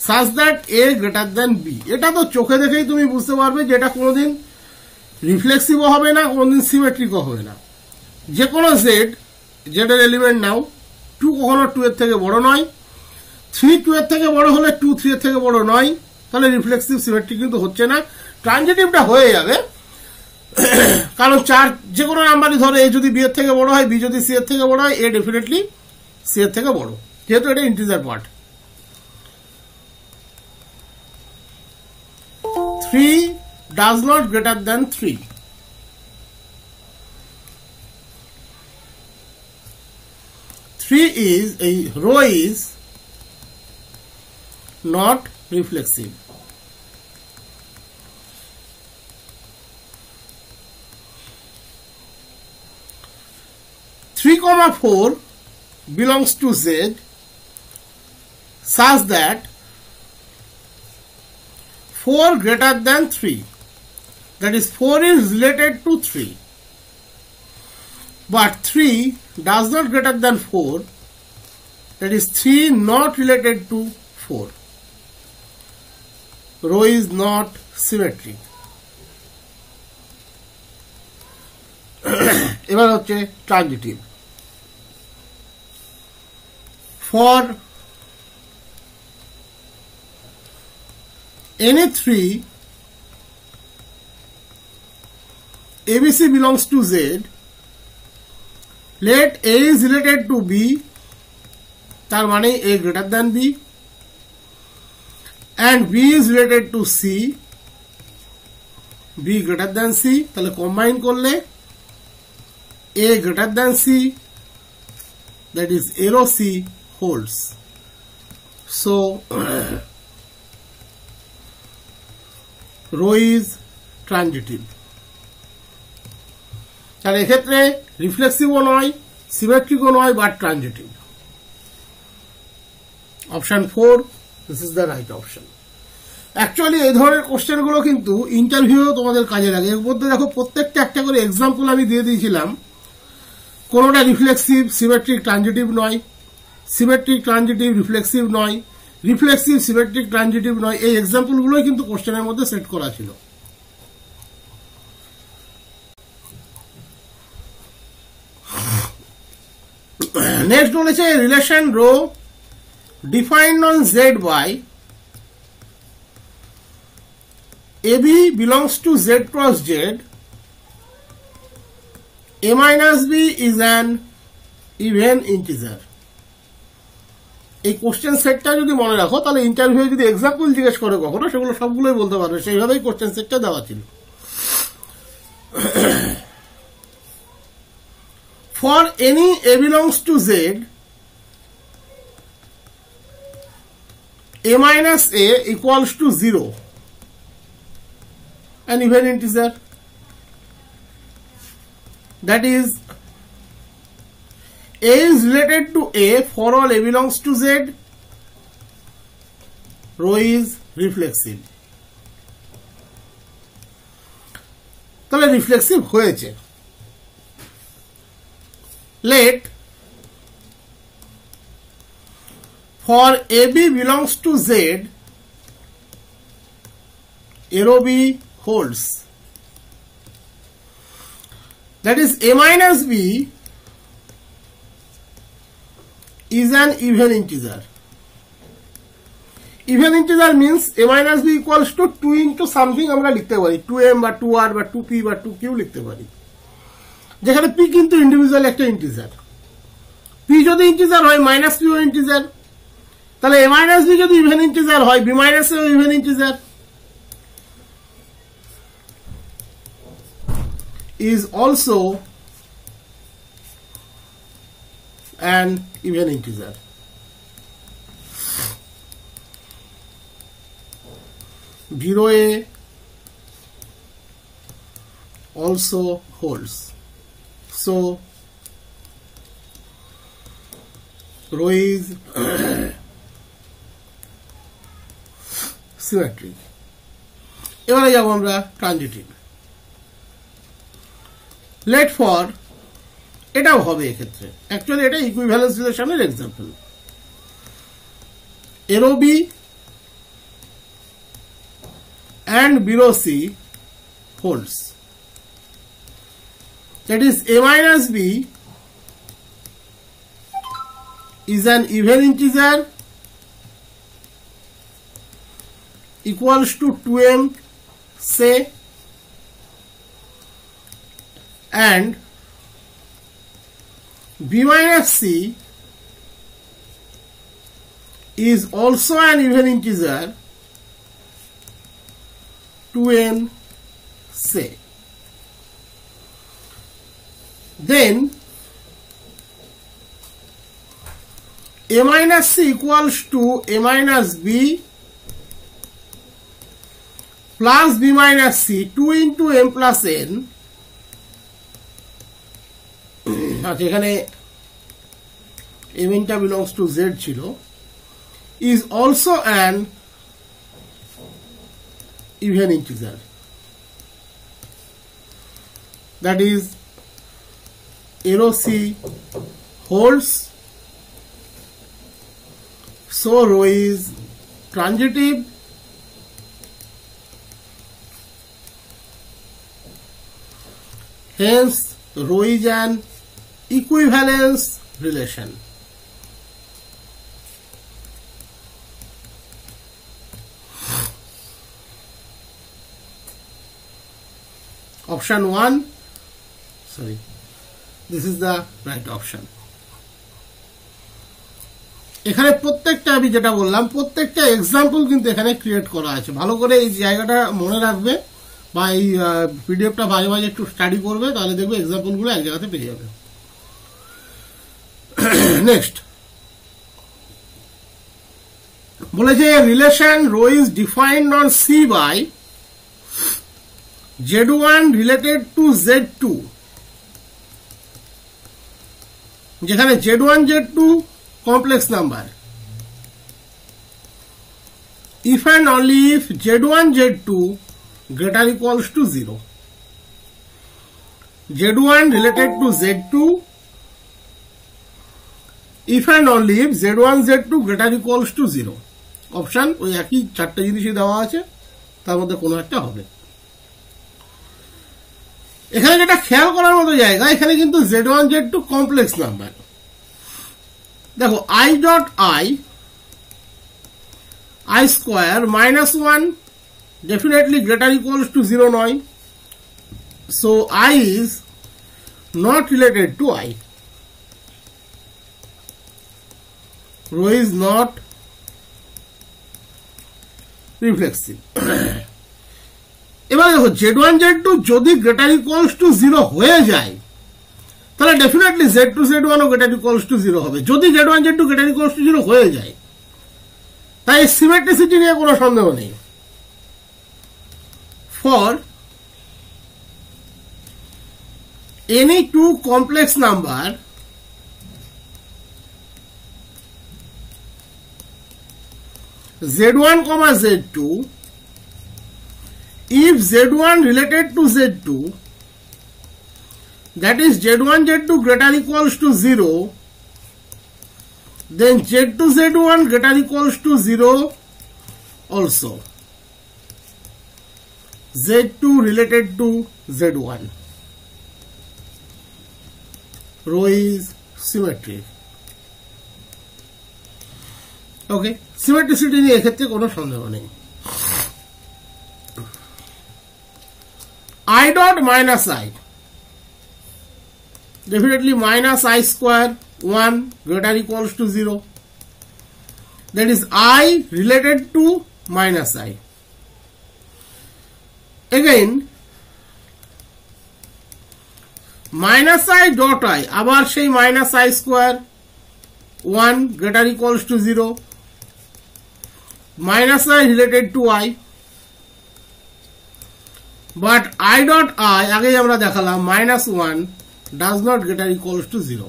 such that A greater than B. এটা তো চোখে দেখেই তুমি বুঝতে পারবে যে এটা কোনোদিন রিফ্লেক্সিভও হবে না, কোনোদিন সিমেট্রিকও হবে না। যে কোনো জেড, জেডের এলিমেন্ট নাও, 2 কখনো 2 এর থেকে বড় নয়, 3 2 এর থেকে বড় হলে 2 3 এর থেকে বড় নয়, তাহলে রিফ্লেক্সিভ সিমেট্রিক কিন্তু হচ্ছে না। ট্রানজিটিভটা হয়ে যাবে, কারণ 4 যে কোনো নাম্বারই ধরো, এ যদি বি এর থেকে বড় হয়, বি যদি সি এর থেকে বড় হয়, এ ডেফিনেটলি সি এর থেকে বড়, যেহেতু এটা integer part. 3 does not greater than 3. 3 is a rho is not reflexive. 3,4 belongs to Z such that 4 greater than 3. That is 4 is related to 3. But 3 does not greater than 4. That is 3 not related to 4. Rho is not symmetric. এবার হচ্ছে transitive. For any 3 ABC belongs to Z, let A is related to B, তার মানে A greater than B, and B is related to C, B greater than C, তাহলে combine করলে A greater than C, that is arrow C holds. So rho is transitive. তাহলে এক্ষেত্রে রিফ্লেক্সিভও নয়, সিমেট্রিকও নয়, but transitive. Option 4, this is the right option. Actually এই ধরনের কোশ্চেনগুলো কিন্তু ইন্টারভিউ তোমাদের কাজে লাগে। এর মধ্যে দেখো প্রত্যেকটা একটা করে এক্সাম্পল আমি দিয়ে দিয়েছিলাম। কোনোটা রিফ্লেক্সিভ, সিমেট্রিক, ট্রানজিটিভ নয়, সিমেট্রিক, ট্রানজিটিভ, রিফ্লেক্সিভ নয়, রিফ্লেক্সিভ, সিমেট্রিক, ট্রানজিটিভ নয়। এই এক্সাম্পলগুলোই কিন্তু কোশ্চেনের মধ্যে সেট করা ছিল। নেক্সট বলেছে relation rho defined on Z by AB belongs to Z cross Z, A minus B is an even integer. এই কোশ্চেন সেটটা যদি মনে রাখো, তাহলে ইন্টারভিউ যদি এক্সাম্পল জিজ্ঞেস করে কখনো, সেগুলো সবগুলোই বলতে পারবে। সেইভাবেই কোশ্চেন সেটটা দেওয়া ছিল। For any A belongs to Z, A minus A equals to 0, an even integer. That is, A is related to A for all A belongs to Z. Rho is reflexive. তাহলে reflexive হয়েছে। Let for AB belongs to Z, arrow B holds. That is, A minus B is an even integer. Even integer means A minus B equals to 2 into something আমরা লিখতে পারি, 2m বা 2r বা 2p বা 2q লিখতে পারি, যেখানে p কিন্তু ইন্ডিভিজুয়াল একটা ইন্টিজার। p যদি ইন্টিজার হয়, মাইনাস p ও ইন্টিজার, তাহলে A minus B যদি ইভেন ইন্টিজার হয়, B minus A ও even integer. is also an even integer. Zero A also holds. So rho is symmetric. এবারে যাব আমরা ট্রানজিটিভ। লেট ফর, এটাও হবে এক্ষেত্রে, অ্যাকচুয়ালি এটা ইকুইভ্যালেন্স রিলেশনের example. A rho B and below C holds. That is, A minus B is an even integer equals to 2m say, and B minus C is also an even integer 2n say. Then A minus C equals to A minus B plus B minus C, 2 into M plus N. আচ্ছা, এখানে M টা belongs to Z ছিল, is also an even integer. That is, arrow C holds, so rho is transitive, hence rho is an equivalence relation. Option 1, sorry, this is the right option. এখানে প্রত্যেকটা আমি যেটা বললাম প্রত্যেকটা example কিন্তু এখানে create করা আছে। ভালো করে এই জায়গাটা মনে রাখবে বা এই পিডিএফটা মাঝে মাঝে একটু স্টাডি করবে, তাহলে দেখবে এক্সাম্পল গুলো এক জায়গাতে পেয়ে যাবে। নেক্সট বলেছে relation rho is defined on C by Z1 related to Z2, যেখানে Z1 Z2 complex number, if and only if Z1 Z2 greater equals to 0. Z1 related to Z2 if and only if Z1 Z2 greater equals to 0. Option ওই একই চারটে জিনিসই দেওয়া আছে, তার মধ্যে কোনো একটা হবে। এখানে যেটা খেয়াল করার মতো জায়গা, এখানে কিন্তু Z1 Z2 কমপ্লেক্স নাম্বার। দেখো I dot I square -1 definitely greater equals to 0 নয়, so I is not related to I. Rho is not reflexive. এবার দেখো Z1 Z2 যদি গ্রেটার ইকুয়ালস টু 0 হয়ে যায়, তাহলে ডেফিনেটলি Z2 Z1 ও greater equals to 0 হবে, যদি Z1 Z2 greater equals to 0 হয়ে যায়। তাই সিমেট্রিসিটি নিয়ে কোনো সন্দেহ নেই। For any two complex number Z1, Z2, if Z1 related to Z2, that is Z1 Z2 greater equals to 0, then Z2 Z1 greater equals to 0 also. Z2 related to Z1. Rho is symmetric. Okay, symmetricity নিয়ে এক্ষেত্রে কোনো সন্দেহ নেই। I dot minus I, definitely minus I square 1 greater equals to 0, that is I related to minus I. Again minus I dot I, আবার সেই minus I square 1 greater equals to 0, minus I related to I, but I dot I আগেই আমরা দেখালাম minus 1 does not greater equals to 0,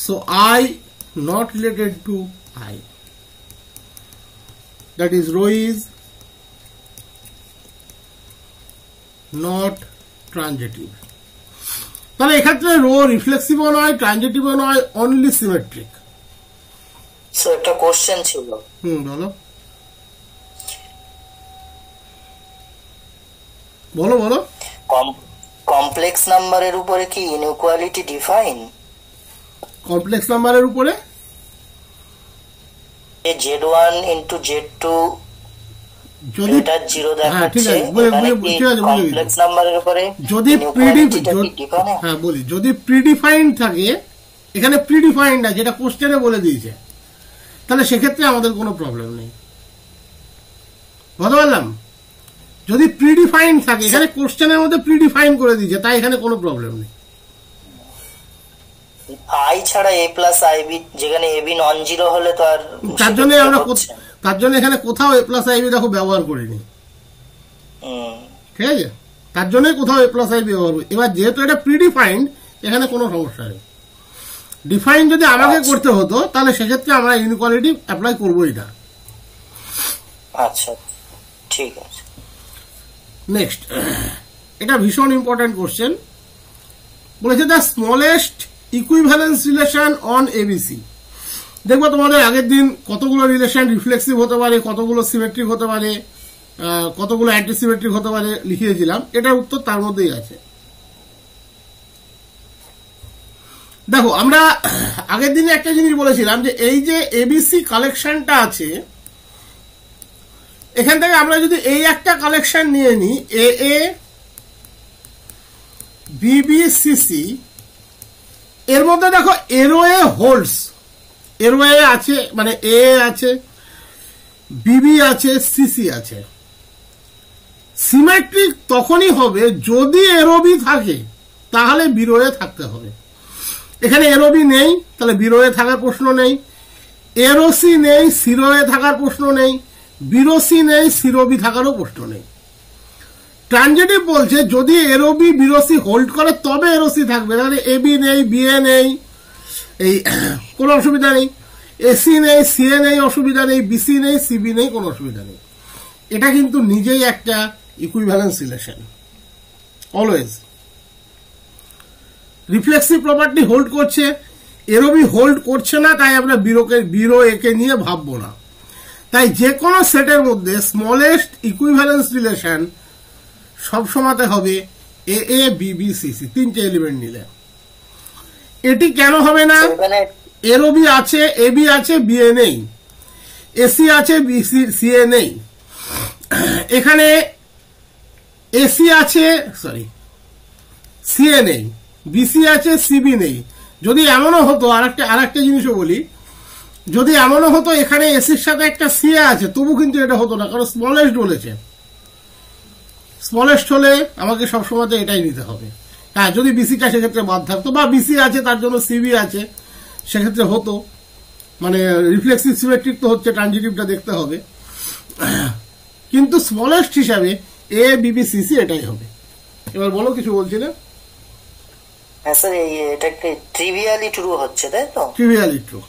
so I not related to I, that is rho is not transitive. তাহলে এক্ষেত্রে rho রিফ্লেক্সিভও নয়, ট্রানজিটিভও নয়, only symmetric. So একটা question ছিল। বলো বলো বলো। কমপ্লেক্স নাম্বারের উপরে কি ইনইকুয়ালিটি ডিফাইন? কমপ্লেক্স নাম্বারের উপরে Z1 into Z2 যদি জিরো হ্যাঁ ঠিক দেখাচ্ছে, আছে ঠিক আছে কমপ্লেক্স নাম্বারের উপরে যদি হ্যাঁ বলি যদি প্রিডিফাইন্ড থাকে, এখানে প্রিডিফাইন্ড আছে, যেটা কোশ্চেনে বলে দিয়েছে, তাহলে সেক্ষেত্রে আমাদের কোনো প্রবলেম নেই। বুঝতে পারলাম? যদি প্রিডিফাইন্ড থাকে, এখানে কোশ্চেনের মধ্যে প্রিডিফাইন করে দিয়েছে, তাই এখানে কোনো প্রবলেম নেই। আই ছাড়া এ প্লাস আইবি, যেখানে এবি নন জিরো হলে তো আর, তার জন্য এখানে কোথাও এ প্লাস আইবি দেখো ব্যবহার করিনি, ঠিক আছে? তার জন্যই কোথাও এ প্লাস আইবি ব্যবহার করি। এবার যেহেতু এটা প্রিডিফাইন্ড, এখানে কোনো সমস্যা নেই। ডিফাইন যদি আমাকে করতে হতো, তাহলে সেক্ষেত্রে আমরা ইনইকুয়ালিটি অ্যাপ্লাই করবোই না। আচ্ছা ঠিক আছে। নেক্সট, এটা ভীষণ ইম্পর্টেন্ট কোশ্চেন। বলেছে the smallest equivalence relation on ABC. দেখবো তোমাদের আগের দিন কতগুলো রিলেশন রিফ্লেক্সিভ হতে পারে, কতগুলো সিমেট্রিক হতে পারে, কতগুলো অ্যান্টিসিমেট্রিক হতে পারে লিখিয়েছিলাম। এটার উত্তর তার মধ্যেই আছে। দেখো, আমরা আগের দিনে একটা জিনিস বলেছিলাম যে এই যে এবিসি কালেকশনটা আছে, এখান থেকে আমরা যদি এই একটা কালেকশন নিয়ে নিই, এ এ বিবি সিসি, এর মধ্যে দেখো এরোয়ে হোল্ডস, এরোয়ে আছে, মানে এ আছে, বিবি আছে, সিসি আছে। সিমেট্রিক তখনই হবে যদি এরোবি থাকে, তাহলে বিরোয়ে থাকতে হবে। এখানে এরোবি নেই, তাহলে বিরোয়ে থাকার প্রশ্ন নেই। এরোসি নেই, সিরোয়ে থাকার প্রশ্ন নেই। বিরোসি নেই, সিরোবি থাকারও প্রশ্ন নেই। ট্রানজিটিভ বলছে যদি এরোবি বিরোসি হোল্ড করে তবে এরোসি থাকবে, তাহলে এবি নেই, বিএ নেই, এই কোনো অসুবিধা নেই। এসি নেই, সিএ নেই, অসুবিধা নেই। বিসি নেই, সিবি নেই, কোনো অসুবিধা নেই। এটা কিন্তু নিজেই একটা equivalence relation. Always reflexive property hold করছে, এরোবি হোল্ড করছে না, তাই আমরা বিরো একে নিয়ে ভাববো না। তাই যে কোনো সেটের মধ্যে স্মলেস্ট ইকুইভ্যালেন্স রিলেশন সবসময়তে হবে এ এ বিবি সিসি, তিনটে এলিমেন্ট নিলে। এটি কেন হবে না? এরোবি আছে, এবি আছে, বিএ নেই। এসি আছে, বিসি সিএ নেই। এখানে এসি আছে, সরি সিএ নেই, বিসি আছে, সিবি নেই। যদি এমনও হতো, আরেকটা জিনিসও বলি, যদি এমনও হতো এখানে এসির সাথে একটা সিএ আছে, তবু কিন্তু এটা হতো না, কারণ স্মলেস্ট বলেছে। স্মলেস্ট হলে আমাকে সবসময় এটাই নিতে হবে। হ্যাঁ, যদি বিসিটা সেক্ষেত্রে বাদ থাকতো, বা বিসি আছে তার জন্য সিবি আছে, সেক্ষেত্রে হতো। মানে রিফ্লেক্সিভ সিমেট্রিক তো হচ্ছে, ট্রানজিটিভটা দেখতে হবে। কিন্তু স্মলেস্ট হিসাবে এ বিবি সিসি এটাই হবে। এবার বলো, কিছু বলছি না? হ্যাঁ স্যার, এটা একটা ট্রিভিয়ালি ট্রু হচ্ছে, তাই তো? ট্রিভিয়ালি ট্রু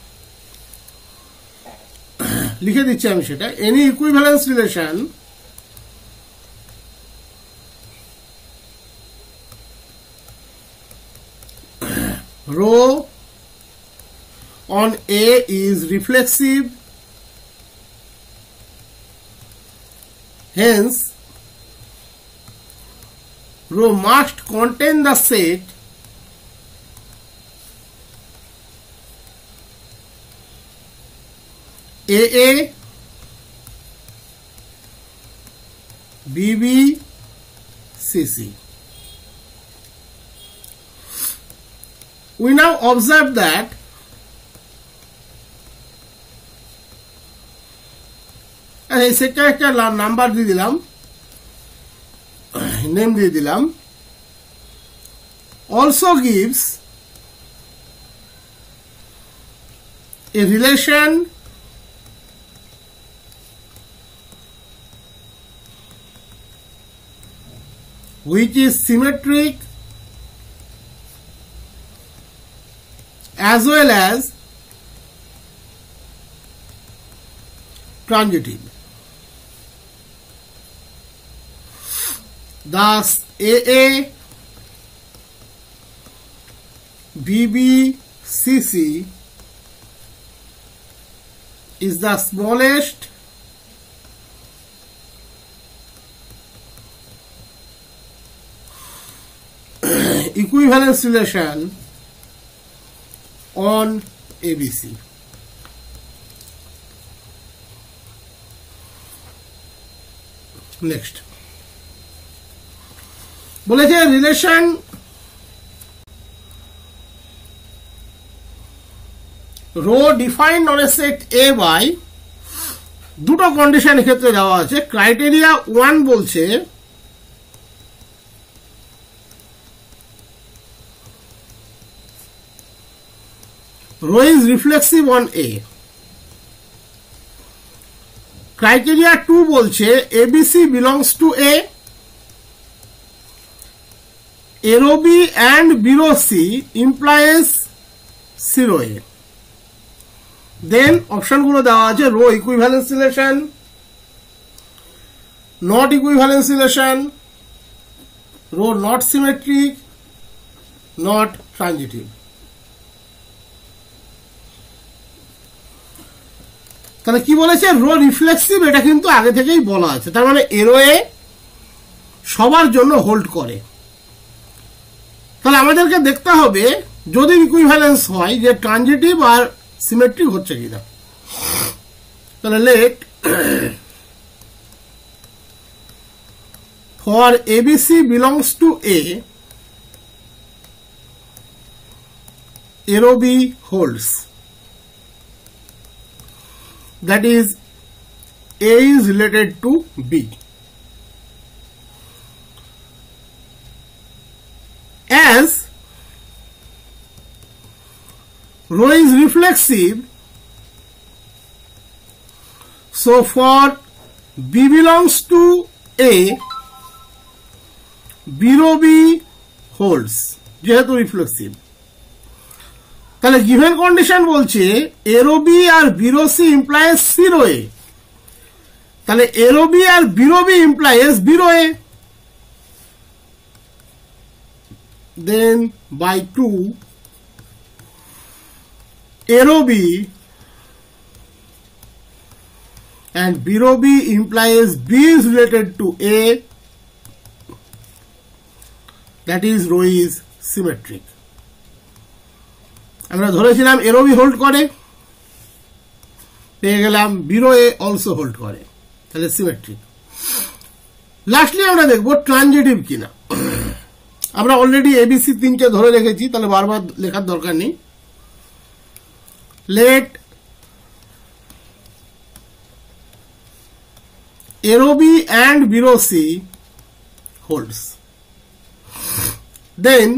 লিখে দিচ্ছি আমি সেটা। Any equivalence relation rho on A is reflexive, hence rho must contain the set AA, BB, CC. We now observe that এই সেটটা একটা নাম্বার দিয়ে দিলাম, নেম দিয়ে দিলাম, also gives a relation which is symmetric as well as transitive. Thus, AA, BB, CC is the smallest equivalence relation on ABC. Next, বলেছে relation rho defined on a set A by, দুটো condition ক্ষেত্রে দেওয়া আছে। Criteria 1 বলছে rho is reflexive on A. Criteria 2 বলছে ABC belongs to A, A rho B and B rho C implies C rho A. Then অপশনগুলো দেওয়া আছে rho equivalence relation, not equivalence relation, rho not symmetric, not transitive. তাহলে কি বলেছে rho reflexive, এটা কিন্তু আগে থেকেই বলা আছে, তার মানে এরো এ সবার জন্য হোল্ড করে। তাহলে আমাদেরকে দেখতে হবে যদি ইকুইভ্যালেন্স হয় যে ট্রানজিটিভ আর সিমেট্রিক হচ্ছে কিনা। তাহলে let for A B C belongs to A, A rho B holds, that is A is related to B. As rho is reflexive, so for B belongs to A, B rho B holds, যেহেতু reflexive. তাহলে given condition বলছে A rho B আর B rho C implies C rho A, তাহলে A rho B আর B rho B implies B rho A. Then by 2 A rho B and B rho B implies B is related to A, that is rho is symmetric. আমরা ধরেছিলাম এরো B hold করে, পেয়ে গেলাম বিরো এ also hold করে, তাহলে symmetric. Lastly আমরা দেখব ট্রানজিটিভ কিনা। আমরা অলরেডি এবিসি 3টে ধরে রেখেছি, তাহলে বারবার লেখার দরকার নেই। Let A rho B and B rho C holds. Then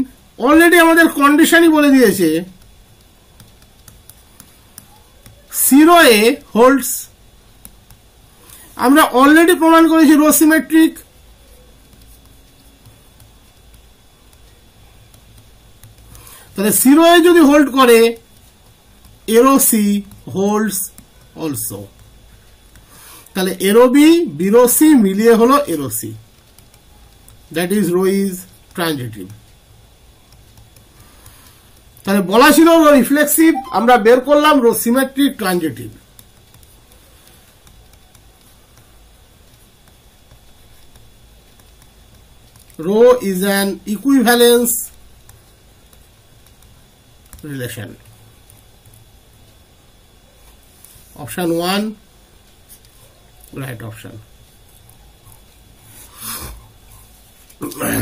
already আমাদের কন্ডিশনই বলে দিয়েছে সিরো এ হোল্ডস। আমরা অলরেডি প্রমাণ করেছি রো সিমেট্রিক। তাহলে সিরো এ যদি হোল্ড করে, এরো সি হোল্ডস অলসো। তাহলে এরো বি বিরো সি মিলিয়ে হলো A rho C, that is rho is transitive. তাহলে বলা ছিল রো রিফ্লেক্সিভ, আমরা বের করলাম rho symmetric transitive. Rho is an equivalence relation. Option 1 right option.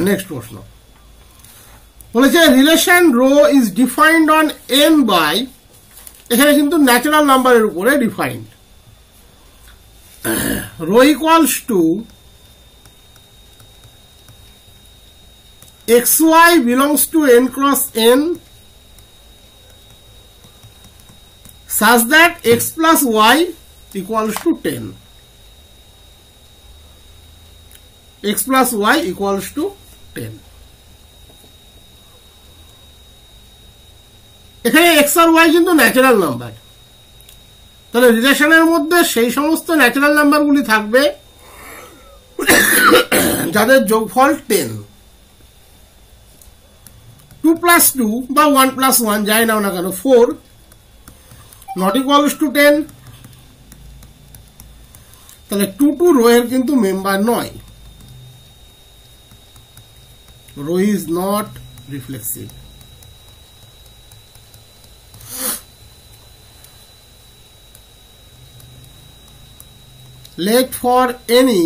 Next প্রশ্ন বলেছে relation rho is defined on N by, এখানে কিন্তু ন্যাচারাল নাম্বারের উপরে ডিফাইন্ড। Rho equals to xy belongs to n cross n such that x plus y equals to 10. X plus y equals to 10. এখানে x আর y কিন্তু natural number, তাহলে রিলেশনের মধ্যে সেই সমস্ত ন্যাচারাল নাম্বারগুলি থাকবে যাদের যোগফল 10। 2 plus 2 বা 1 plus 1 যাই নাও না কেন 4 not equals to 10, তাহলে 2 রো এর কিন্তু মেম্বার নয়, rho is not reflexive. Let for any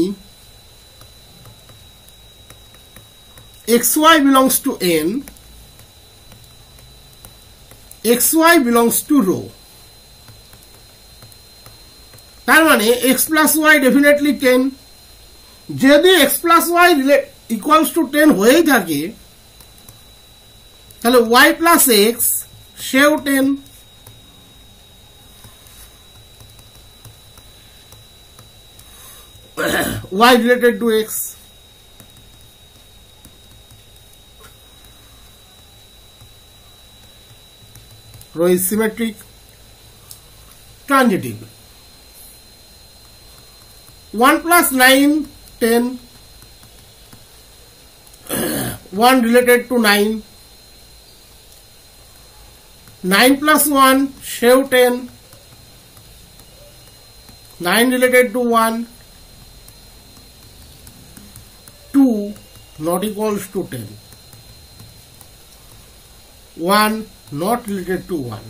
xy belongs to n, xy belongs to row, তার মানে x plus y definitely 10। যদি x plus y equals to 10 হয়েই থাকে তাহলে y plus x সেও 10। y related to x, row is symmetric, transitive। 1 plus 9 10, 1 related to 9, 9 plus 1 সেও 10, 9 related to 1, 2 not equals to 10, 1 not related to 1,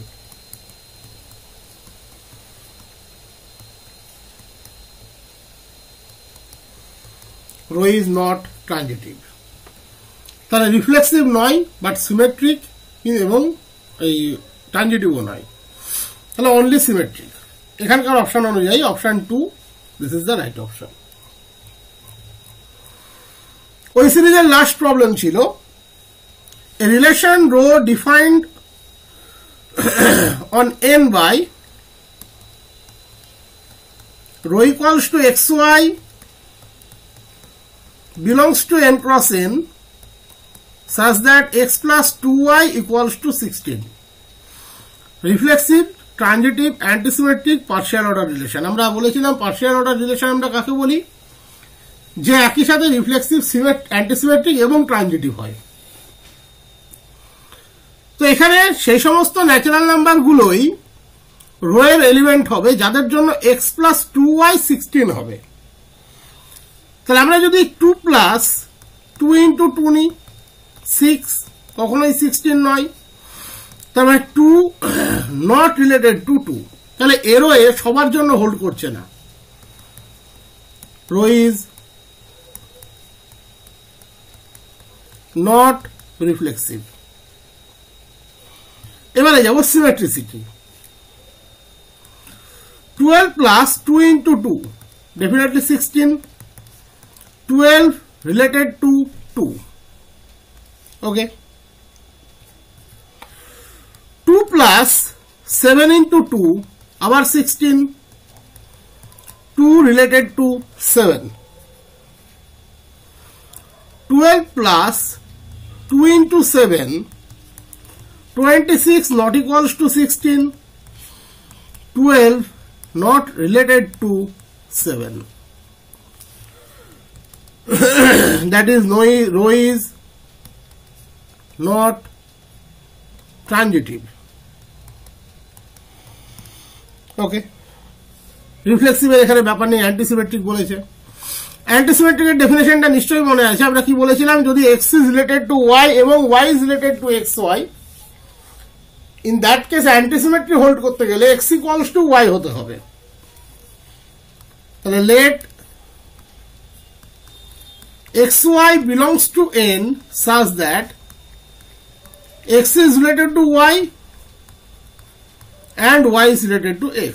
row is not transitive। তাহলে reflexive নয় but symmetric এবং এই ট্রানজিটিভও নয়, তাহলে অনলি সিমেট্রিক। এখানকার option অনুযায়ী option 2 this is the right option. ওই সিরিজের লাস্ট প্রবলেম ছিল a relation row defined on n by row equals to xy belongs to n cross n such that x plus 2y equals to 16. Reflexive, transitive, antisymmetric, partial order relation। আমরা বলেছিলাম partial order relation আমরা কাকে বলি, যে একই সাথে reflexive, antisymmetric এবং transitive হয়। তো এখানে সেই সমস্ত ন্যাচারাল নাম্বার গুলোই রো এর এলিমেন্ট হবে যাদের জন্য x plus 2y 16 হবে। তাহলে আমরা যদি 2 plus 2 into 2 নিই 6, কখনোই 16 নয়, তার মানে 2 নট রিলেটেড টু 2, তাহলে এরো এ সবার জন্য হোল্ড করছে না, রো ইজ নট রিফ্লেক্সিভ। এবারে যাব সিমেট্রিসিটি। 12 plus 2 into 2 definitely 16, 12 related to 2, okay। 2 plus 7 into 2 আবার 16, 2 related to 7, 12 plus 2 into 7 26 not equals to 16, 12 not related to 7, that is row is not transitive, okay। রিফ্লেক্সিভের এখানে ব্যাপার নেই, অ্যান্টিসিমেট্রিক বলেছে। অ্যান্টিসিমেট্রিকের ডেফিনেশনটা নিশ্চয়ই মনে আছে, আমরা কি বলেছিলাম, যদি x is related to y এবং y is related to xy, in that case antisymmetry hold করতে গেলে x equals to y হতে হবে। তাহলে let xy belongs to n such that x is related to y and y is related to x,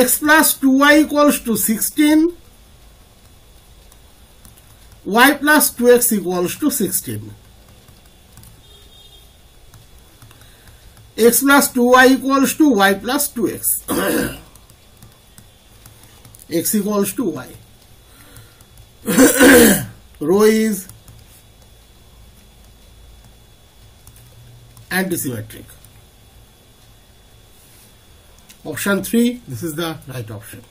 x plus 2y equals to 16, y plus 2x equals to 16. X plus 2y equals to y plus 2x. X equals to y. Rho is antisymmetric. Option 3, this is the right option.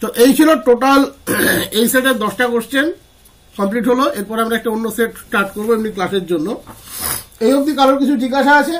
তো এই ছিল total এই সেটের 10টা question complete হলো। এরপর আমরা একটা অন্য সেট স্টার্ট করবো এমনি ক্লাসের জন্য। এই অবধি কারোর কিছু জিজ্ঞাসা আছে?